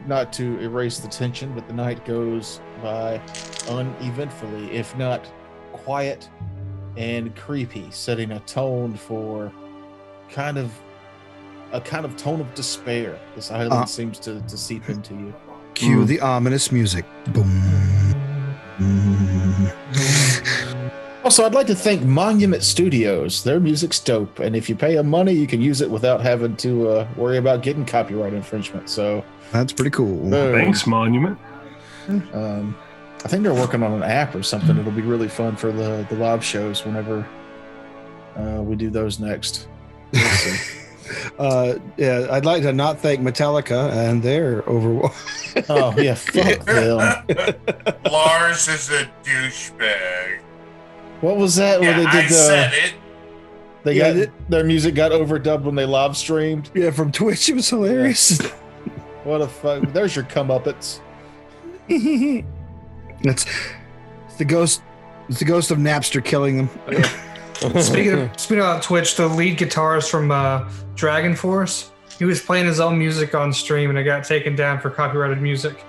Not to erase the tension, but the night goes by uneventfully, if not quiet and creepy, setting a tone for kind of tone of despair. This island seems to seep into you. cue the ominous music. Boom. Also, I'd like to thank Monument Studios. Their music's dope, and if you pay them money, you can use it without having to worry about getting copyright infringement. So That's pretty cool. boom. Thanks, Monument. I think they're working on an app or something. It'll be really fun for the live shows whenever we do those next. We'll see. Yeah, I'd like to not thank Metallica and their Overwatch. Oh yeah, fuck them. Lars is a douchebag. What was that? Yeah, Where they I did said it. they Yeah, got their music got overdubbed when they live streamed. Yeah, from Twitch. It was hilarious. What a fuck! There's your comeuppance. It's the ghost. It's the ghost of Napster killing them. Speaking about Twitch, the lead guitarist from Dragonforce, he was playing his own music on stream and it got taken down for copyrighted music.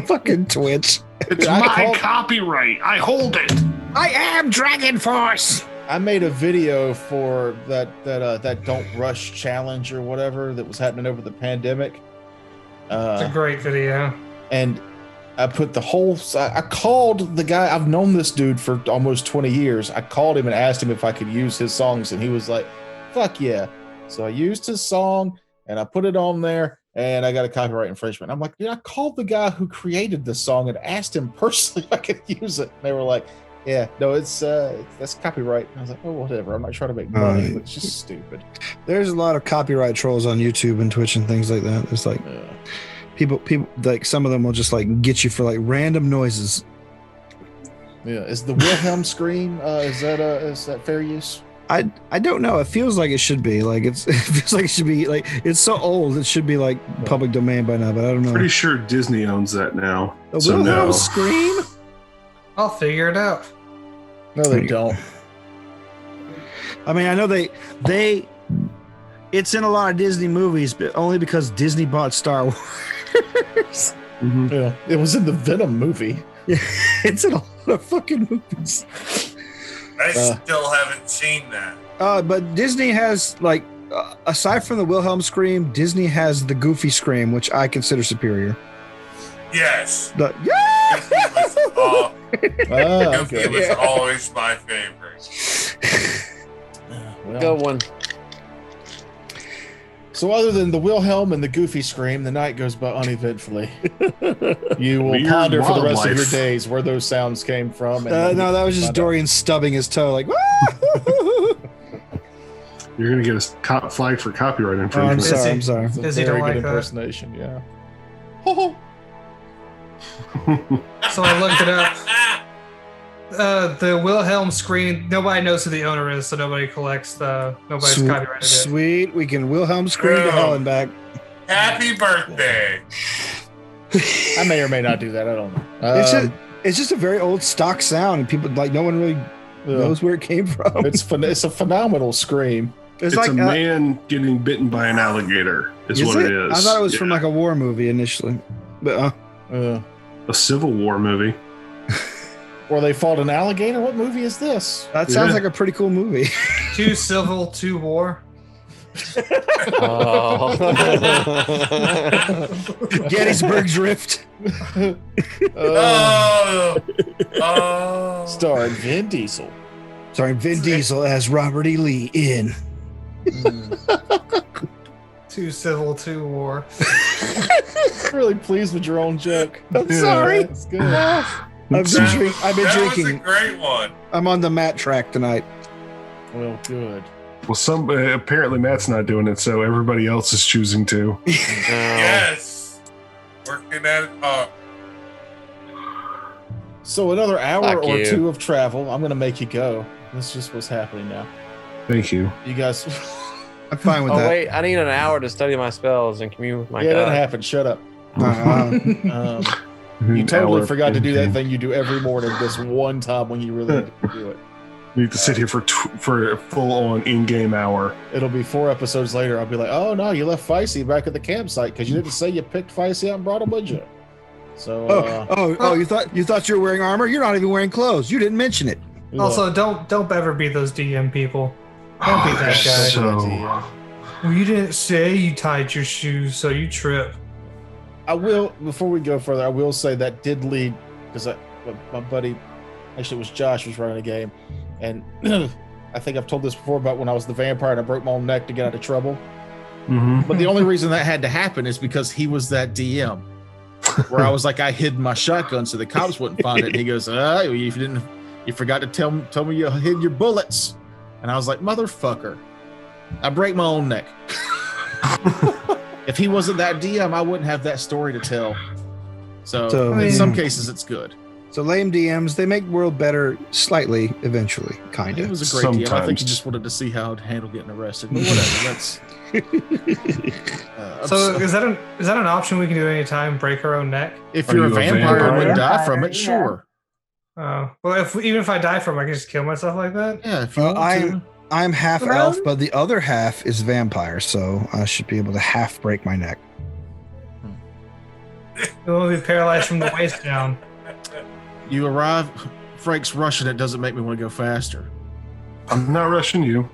Fucking Twitch. It's my copyright. I hold it. I am Dragonforce. I made a video for that Don't Rush challenge or whatever that was happening over the pandemic. It's a great video. And I put I called the guy. I've known this dude for almost 20 years. I called him and asked him if I could use his songs, and he was like, fuck yeah. So I used his song and I put it on there, and I got a copyright infringement. I'm like, dude, I called the guy who created this song and asked him personally if I could use it. And they were like, yeah, no, that's copyright. And I was like, oh, whatever. I'm not trying to make money. It's just stupid. There's a lot of copyright trolls on YouTube and Twitch and things like that. It's like people like some of them will just like get you for like random noises. Yeah, is the Wilhelm scream? Is that fair use? I don't know. It feels like it should be. Like it feels like it should be like it's so old. It should be like public domain by now, but I don't know. Pretty sure Disney owns that now. The so Wilhelm no. scream. I'll figure it out. No, they don't. I mean, I know they it's in a lot of Disney movies, but only because Disney bought Star Wars. Mm-hmm. Yeah, it was in the Venom movie. Yeah, it's in a lot of fucking movies. I still haven't seen that. But Disney has like, aside from the Wilhelm scream, Disney has the Goofy scream, which I consider superior. Yes. The Goofy was always my favorite. Well, Go one. So other than the Wilhelm and the Goofy scream, the night goes by uneventfully. You will Weird ponder for the rest of your wildlife. days where those sounds came from. And no, that was just Dorian stubbing his toe, like. You're gonna get a flag for copyright Oh, infringement. I'm sorry. It's a Disney very don't good like that. impersonation. Yeah. So I looked it up. The Wilhelm screen, nobody knows who the owner is, so nobody collects nobody's copyrighted it. Sweet, we can Wilhelm scream to hell and back. Happy birthday. I may or may not do that. I don't know. It's just a very old stock sound, and people like no one really knows where it came from. It's a phenomenal scream. It's like a man getting bitten by an alligator. Is what it is. I thought it was from like a war movie initially, but a Civil War movie. Where they fought an alligator? What movie is this? that sounds like a pretty cool movie. 2 civil, 2 war. Oh. Gettysburg Drift. Starring Vin Diesel. Starring Vin Diesel as Robert E. Lee in. 2 civil, 2 war. Really pleased with your own joke. I'm sorry. It's good. I've been That was a drinking. great one. I'm on the Matt track tonight. Well, good. Well, apparently Matt's not doing it, so everybody else is choosing to. Yes. Working at it. So another hour Fuck or you. 2 of travel. I'm going to make you go. That's just what's happening now. Thank you. You guys. I'm fine with Oh that. wait, I need an hour to study my spells and commune with my Yeah, that god. happened. Shut up. Uh, You totally forgot to do that thing you do every morning this one time when you really need to do it. You need to sit here for a full-on in-game hour. It'll be 4 episodes later. I'll be like, oh no, you left Feisty back at the campsite because you didn't say you picked Feisty out and brought him with you. So, you thought you were wearing armor? You're not even wearing clothes. You didn't mention it. yeah. Also, don't ever be those DM people. Don't be that guy. So, Well, you didn't say you tied your shoes, so you trip. I will, before we go further, I will say that did lead, because my buddy, actually it was Josh, was running a game, and I think I've told this before about when I was the vampire and I broke my own neck to get out of trouble. mhm. But the only reason that had to happen is because he was that DM, where I was like, I hid my shotgun so the cops wouldn't find it. And he goes, you forgot to tell me you hid your bullets. And I was like, motherfucker, I break my own neck. If he wasn't that DM, I wouldn't have that story to tell. So I in mean- some cases, it's good. So lame DMs, they make the world better slightly, eventually, kind It of. was a great DM. I think Sometimes. he just wanted to see how I'd handle getting arrested. But whatever. That's. So is that an option we can do anytime? Break our own neck? if Are you're a you a vampire and vampire? would die from Vampire, it, yeah. sure. Well, even if I die from it, I can just kill myself like that? Yeah, if you want to. I'm half Throne? elf, but the other half is vampire, so I should be able to half break my neck. You will be paralyzed from the waist down. You arrive. Frank's rushing it doesn't make me want to go faster. I'm not rushing you.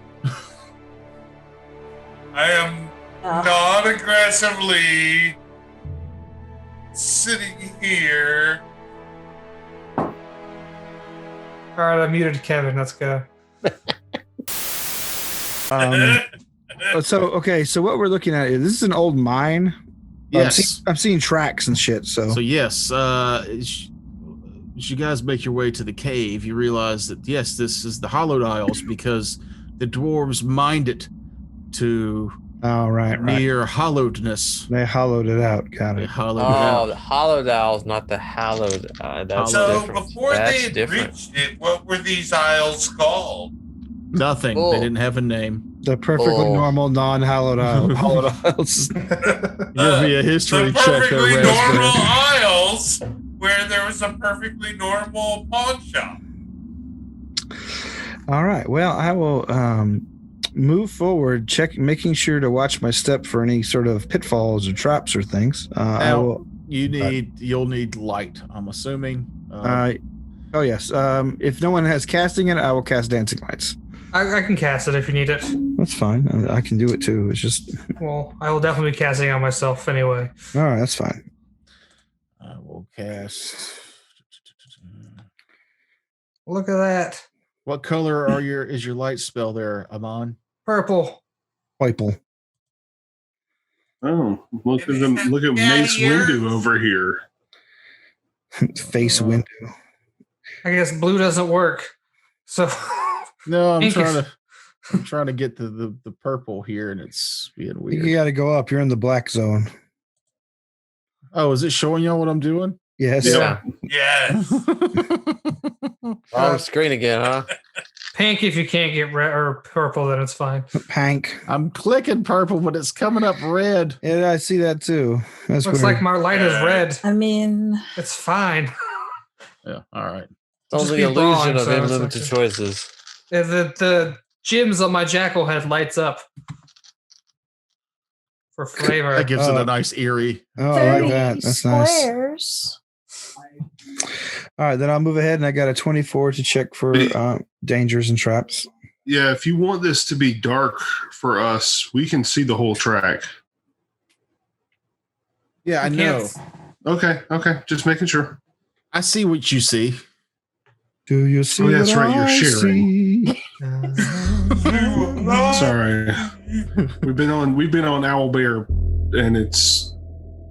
I am non-aggressively sitting here. All right, I muted Kevin. Let's go. So what we're looking at is this is an old mine. Yes. I'm seeing tracks and shit. So yes, as you guys make your way to the cave, you realize that yes, this is the Hollowed Isles because the dwarves mined it to near hollowedness. They hollowed it out. Got They it. hollowed it out. The hollowed owls, not the hallowed. That's So different. before That's they had different. reached it, what were these isles called? Nothing. Bull. They didn't have a name. The perfectly Oh. normal non-hollowed hollowed isles. Give me a history The check perfectly there, normal Raspberry. aisles where there was a perfectly normal pawn shop. All right. Well, I will move forward, making sure to watch my step for any sort of pitfalls or traps or things. I will. You'll need light, I'm assuming. Oh yes. If no one has casting it, I will cast dancing lights. I can cast it if you need it. That's fine. I can do it too. It's just. Well, I will definitely be casting on myself anyway. All right. That's fine. I will cast. Look at that. What color is your light spell there, Amon? Purple. Purple. Oh, look at Mace Windu over here. Face window. I guess blue doesn't work. So No, I'm Pink is- trying to get the purple here, and it's being weird. You got to go up. You're in the black zone. Oh, is it showing y'all what I'm doing? Yes. Yeah. Yes. Wrong screen again, huh? pink if you can't get red or purple, then it's fine. Hank. I'm clicking purple, but it's coming up red. Yeah, I see that too. That's Looks weird. like my light is red. I mean, It's fine. Yeah, all right. It's all Just the be illusion wrong, of so it's unlimited like- choices. The gems on my jackal head lights up for flavor. That gives it a nice eerie. Oh, I like 30 that. That's nice. squares. All right, then I'll move ahead, and I got a 24 to check for dangers and traps. Yeah, if you want this to be dark for us, we can see the whole track. Yeah, I You know. can't- Okay. Just making sure. I see what you see. Do you see? Oh, yeah, that's what right, you're I sharing. see? Sorry. We've been on Owlbear, and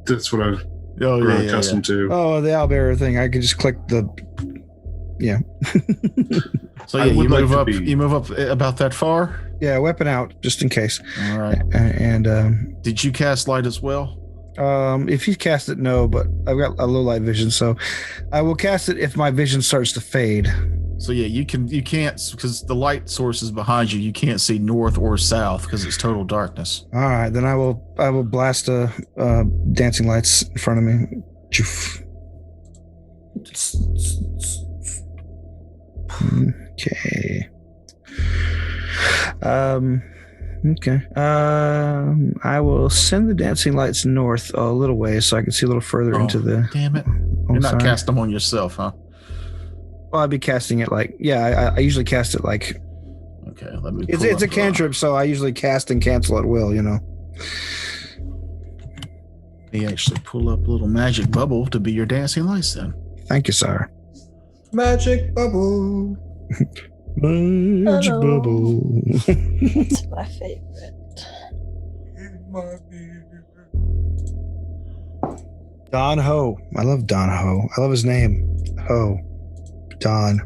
that's what I've Oh, grown accustomed to. Oh, the owlbearer thing. I can just click the. Yeah. So I yeah, would like to you move up about that far. Yeah, weapon out just in case. All right. And Did you cast light as well? if you cast it, no, but I've got a low light vision, so I will cast it if my vision starts to fade. So yeah, you can't because the light source is behind you. You can't see north or south because it's total darkness. All right, then I will blast dancing lights in front of me. Choof. Okay. Okay. I will send the dancing lights north a little way so I can see a little further into the. Damn it! Oh, You're not sorry. casting them on yourself, huh? Well, I'd be casting it like I usually cast it like Okay, let me. it's pull a up, cantrip, so I usually cast and cancel at will. You know. Let me actually pull up a little magic bubble to be your dancing lights. Then Thank you, sir. Magic bubble. Magic Hello. bubble. That's my favorite. Don Ho. I love Don Ho. I love his name. Ho. Don.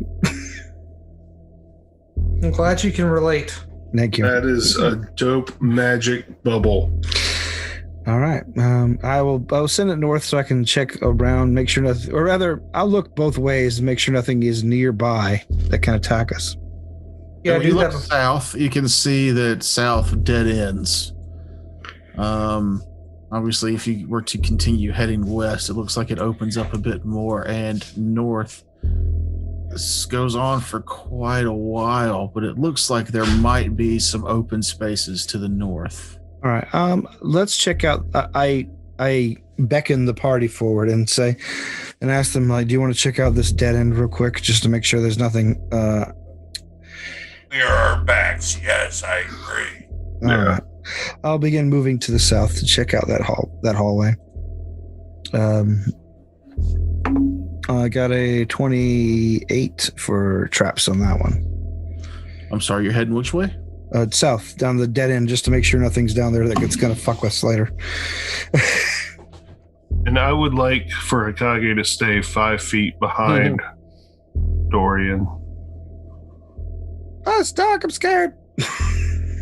I'm glad you can relate. Thank you. That is a dope magic bubble. All right. I'll send it north so I can check around, make sure nothing, or rather, I'll look both ways and make sure nothing is nearby that can attack us. Yeah, when you do look that. south, you can see that south dead ends. Obviously, if you were to continue heading west, it looks like it opens up a bit more, and north. This goes on for quite a while, but it looks like there might be some open spaces to the north. All right. Let's check out. I beckon the party forward and ask them, like, do you want to check out this dead end real quick, just to make sure there's nothing? Clear our backs. Yes, I agree. All right. I'll begin moving to the south to check out that hallway. I got a 28 for traps on that one. I'm sorry, you're heading which way? South, down the dead end, just to make sure nothing's down there that gets gonna fuck with us later. And I would like for Hikage to stay 5 feet behind Dorian. Oh, it's dark. I'm scared.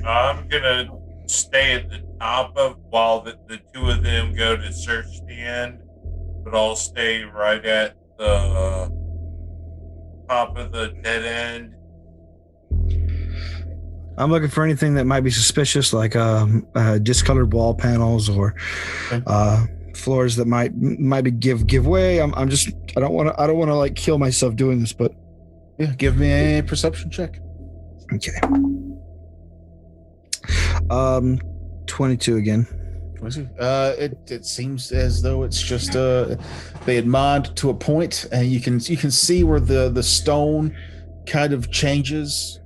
I'm gonna stay at the top of while the two of them go to search the end, but I'll stay right at the top of the dead end. I'm looking for anything that might be suspicious, like discolored wall panels or floors that might be give way. I don't want to like kill myself doing this, but Yeah, give me a perception check. okay. 22 again. It seems as though it's just they had mined to a point, and you can see where the stone kind of changes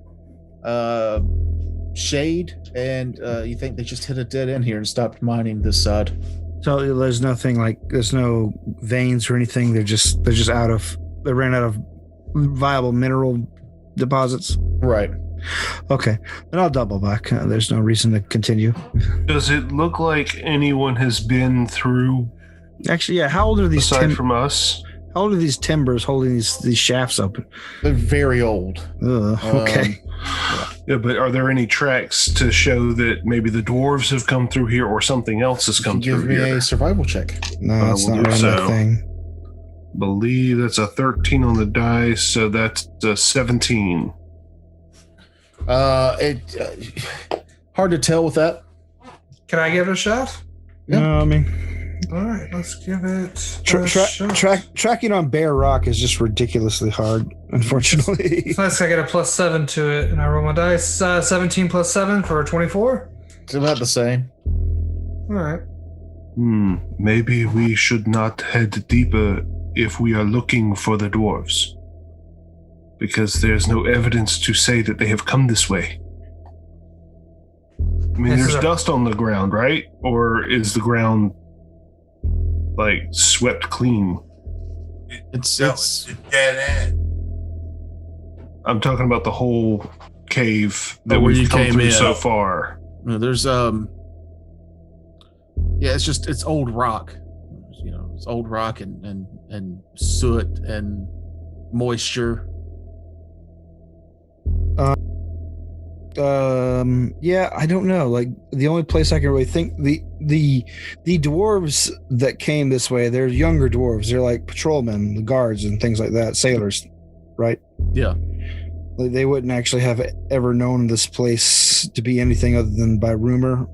shade, and you think they just hit a dead end here and stopped mining this side. So there's nothing like, there's no veins or anything. They ran out of viable mineral deposits. Right. Okay, then I'll double back. There's no reason to continue. Does it look like anyone has been through? Actually, yeah. How old are these? Aside from us, how old are these timbers holding these shafts open? They're very old. Okay. Yeah, but are there any tracks to show that maybe the dwarves have come through here or something else has come Give through me here? a survival check. No, that's will not do really so. my thing. Believe that's a 13 on the dice, so that's a 17. Hard to tell with that. Can I give it a shot? Yeah. No, I mean, All right, let's give it a shot. tracking on bare rock is just ridiculously hard, unfortunately. So I get a +7 to it, and I roll my dice. 17 plus 7 for 24. It's about the same. All right. Maybe we should not head deeper if we are looking for the dwarves. Because there's no evidence to say that they have come this way. I mean, there's dust on the ground, right? Or is the ground, like, swept clean? It's a dead end. I'm talking about the whole cave that where you we've come came through in. so far. There's it's old rock. You know, it's old rock and soot and moisture. Yeah, I don't know. Like, the only place I can really think, the dwarves that came this way, they're younger dwarves. They're like patrolmen, the guards and things like that, sailors, right? Yeah. Like, they wouldn't actually have ever known this place to be anything other than by rumor.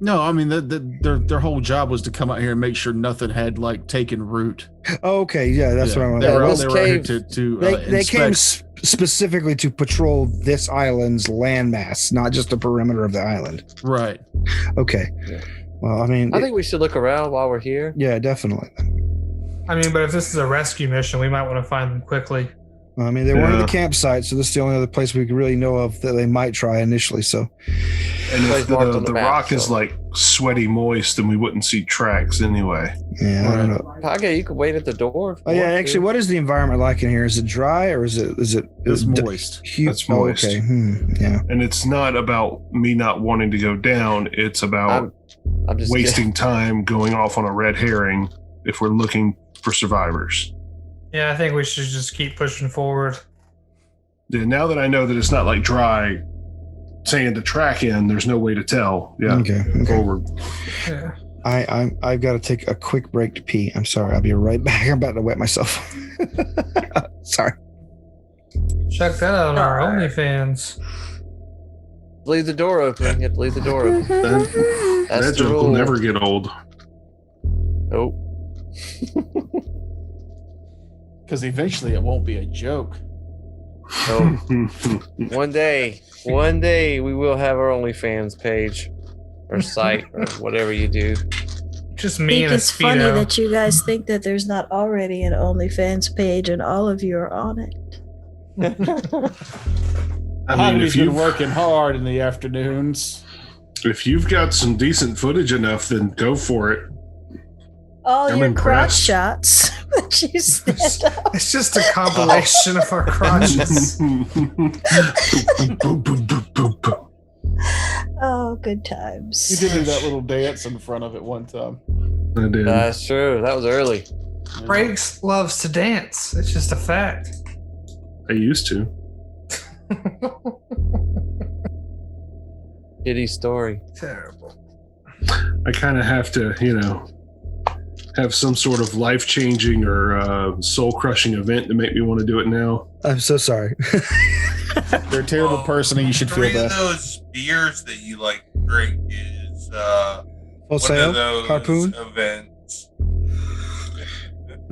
No, I mean their whole job was to come out here and make sure nothing had like taken root. Oh, okay, yeah, that's what I want. They were This out here cave- to They came inspect. specifically to patrol this island's landmass, not just the perimeter of the island. Right. Okay. Yeah. Well, I mean, I think we should look around while we're here. yeah, definitely. I mean, but if this is a rescue mission, we might want to find them quickly. I mean, they weren't at Yeah. the campsite, so this is the only other place we really know of that they might try initially. So, And Place if marked on the the map, rock is so- like sweaty moist, then we wouldn't see tracks anyway. yeah, I don't know. Kage, you could wait at the door. if you Oh yeah, want actually, to. what is the environment like in here? Is it dry or is it It's moist. That's moist. okay. Yeah. And it's not about me not wanting to go down. It's about I'm just wasting time going off on a red herring if we're looking for survivors. Yeah, I think we should just keep pushing forward. Yeah, now that I know that it's not like dry sand to track in, there's no way to tell. Yeah, Okay. forward. Yeah. I've got to take a quick break to pee. I'm sorry. I'll be right back. I'm about to wet myself. Sorry. Check that out on our OnlyFans. leave the door open. You have to leave the door open. That's That the joke will rule. never get old. Nope. Because eventually it won't be a joke. Nope. One day we will have our OnlyFans page. or sight or whatever you do. Just I me think and a it's funny Speedo. that you guys think that there's not already an OnlyFans page and all of you are on it. I mean, Heidi's been working hard in the afternoons. if you've got some decent footage enough, then go for it. All I'm your crotch impressed. shots that you stand up. It's just a compilation of our crotches. Boom, boom, boom, boom, boom, boom. Oh, good times. You did do that little dance in front of it one time. I did. That's true. That was early. Briggs loves to dance. It's just a fact. I used to. Shitty story. Terrible. I kind of have to, have some sort of life-changing or soul-crushing event to make me want to do it now. I'm so sorry. You're a terrible person and you should feel Three bad. of those beers that you like to drink is Full one sail? of those Harpoon? events.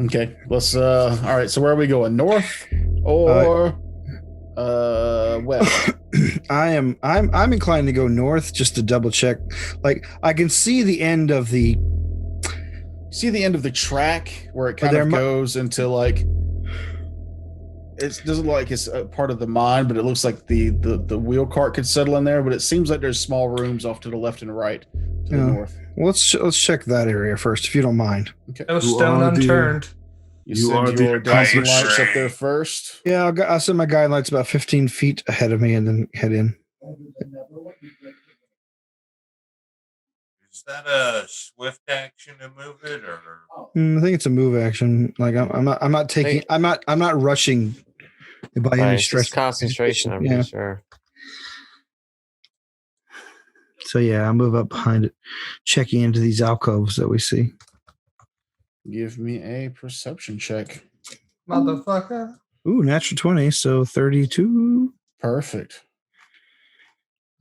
Okay, let's all right, so where are we going? North or west? I'm inclined to go north just to double check. Like I can see the end of the track where it But kind there of mu- goes into like it doesn't look like it's a part of the mine, but it looks like the wheel cart could settle in there, but it seems like there's small rooms off to the left and right to the Yeah. north. let's check that area first, if you don't mind. Okay. No You stone are the- unturned. You are send the your dancing accomplished- lights up there first. Yeah, I'll send my guide lights about 15 feet ahead of me and then head in. Is that a swift action to move it, or I think it's a move action. Like I'm not taking. I'm not rushing by Right, any it's stretch. just concentration, I'm Yeah. pretty sure. So yeah, I move up behind it, checking into these alcoves that we see. Give me a perception check. Motherfucker. Ooh, natural 20, so 32. Perfect.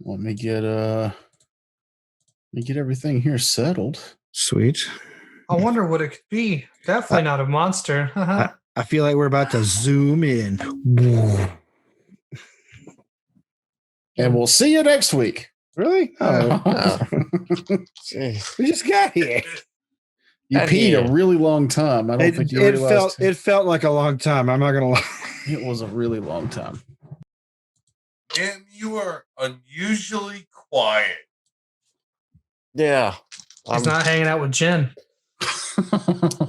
Let me get everything here settled. Sweet. I wonder what it could be. Definitely not a monster. I feel like we're about to zoom in. And we'll see you next week. Really? Oh, Jeez. we just got here. You Got peed here. a really long time. I don't think you realized It felt like a long time. I'm not gonna lie. it was a really long time. Jim, you are unusually quiet. Yeah. He's not hanging out with Jen.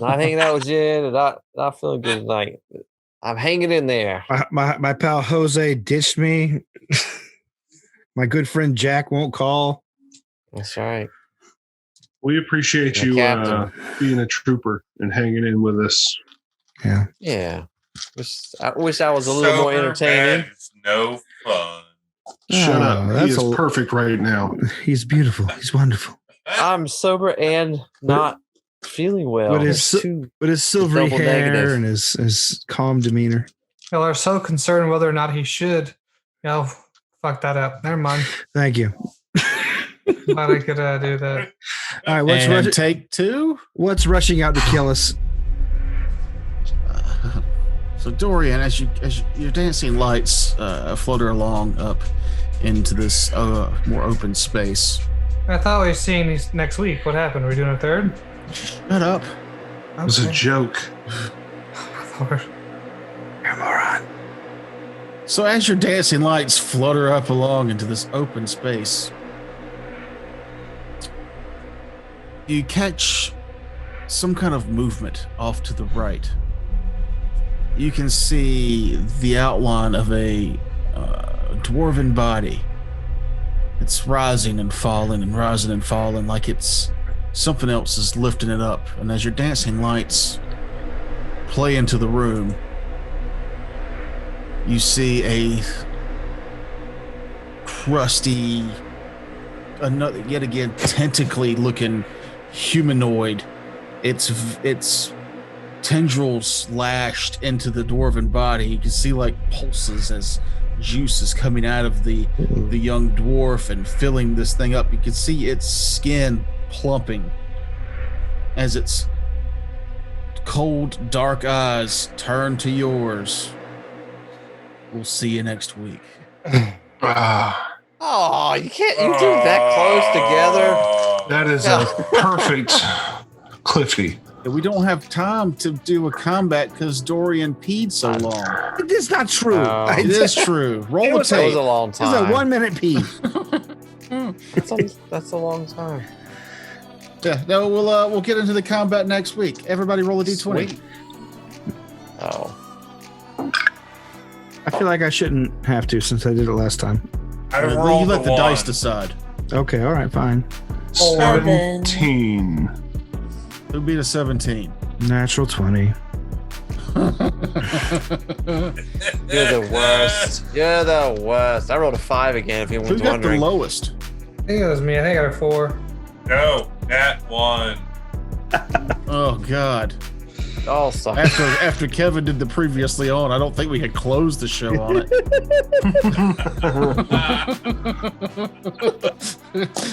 Not hanging out with Jen and not feeling good tonight. I'm hanging in there. My pal Jose ditched me. My good friend Jack won't call. That's right. We appreciate The you captain. being a trooper and hanging in with us. Yeah. Yeah. I wish I was a little more Sober entertaining. man is no fun. Shut Oh, up. He that's is a- perfect right now. He's beautiful. He's wonderful. I'm sober and not feeling well. But It's his- too- With his silvery Double hair negative. and his calm demeanor. Y'all are so concerned whether or not he should. Fuck that up. Never mind. Thank you. Glad I could do that. All right, And take two. what's rushing out to kill us? So Dorian, as your dancing lights flutter along up into this more open space. I thought we were seeing these next week. What happened? Are we doing a third? Shut up. It was a joke. Lord. You're a moron. So as your dancing lights flutter up along into this open space, you catch some kind of movement off to the right. You can see the outline of a dwarven body. It's rising and falling and rising and falling like it's something else is lifting it up. And as your dancing lights play into the room, you see a crusty, another yet again tentacly looking humanoid. Its tendrils lashed into the dwarven body. You can see like pulses as juice is coming out of the young dwarf and filling this thing up. You can see its skin plumping as its cold, dark eyes turn to yours. We'll see you next week. Oh, you can't. You do that close together. That is a perfect Cliffy. We don't have time to do a combat because Dorian peed so long. It is not true. No. It is true. Roll the It was tape. a long This is a time. 1 minute pee. That's a long time. Yeah, no, we'll get into the combat next week. Everybody roll a d20. Sweet. Oh. I feel like I shouldn't have to since I did it last time. I You rolled let the one. dice decide. Okay, all right, fine. 17. Who beat a 17? Natural 20. You're the worst. You're the worst. I rolled a 5 again. If Who anyone's got wondering. the lowest? I think it was me. I think I got a 4. No, that one. Oh God! Oh, sorry. After Kevin did the previously on, I don't think we could close the show on it.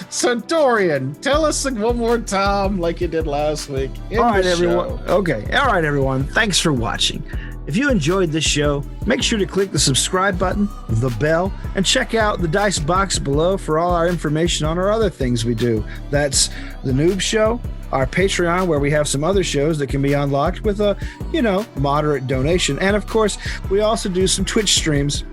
So Dorian, tell us one more time, like you did last week. All right, everyone. Okay. All right, everyone. Thanks for watching. If you enjoyed this show, make sure to click the subscribe button, the bell, and check out the dice box below for all our information on our other things we do. That's the Noob Show, our Patreon, where we have some other shows that can be unlocked with a, moderate donation. And of course, we also do some Twitch streams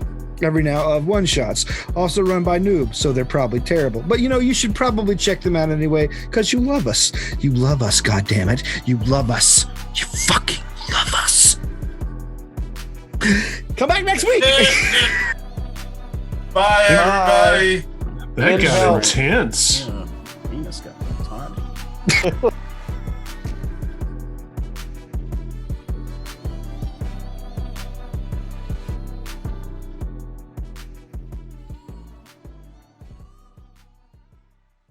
every now of one-shots, also run by Noob, so they're probably terrible. But you should probably check them out anyway, because you love us. You love us, goddammit. You love us. You fucking love us. Come back next week. Bye, everybody. That Good got help. intense. Penis got tiny.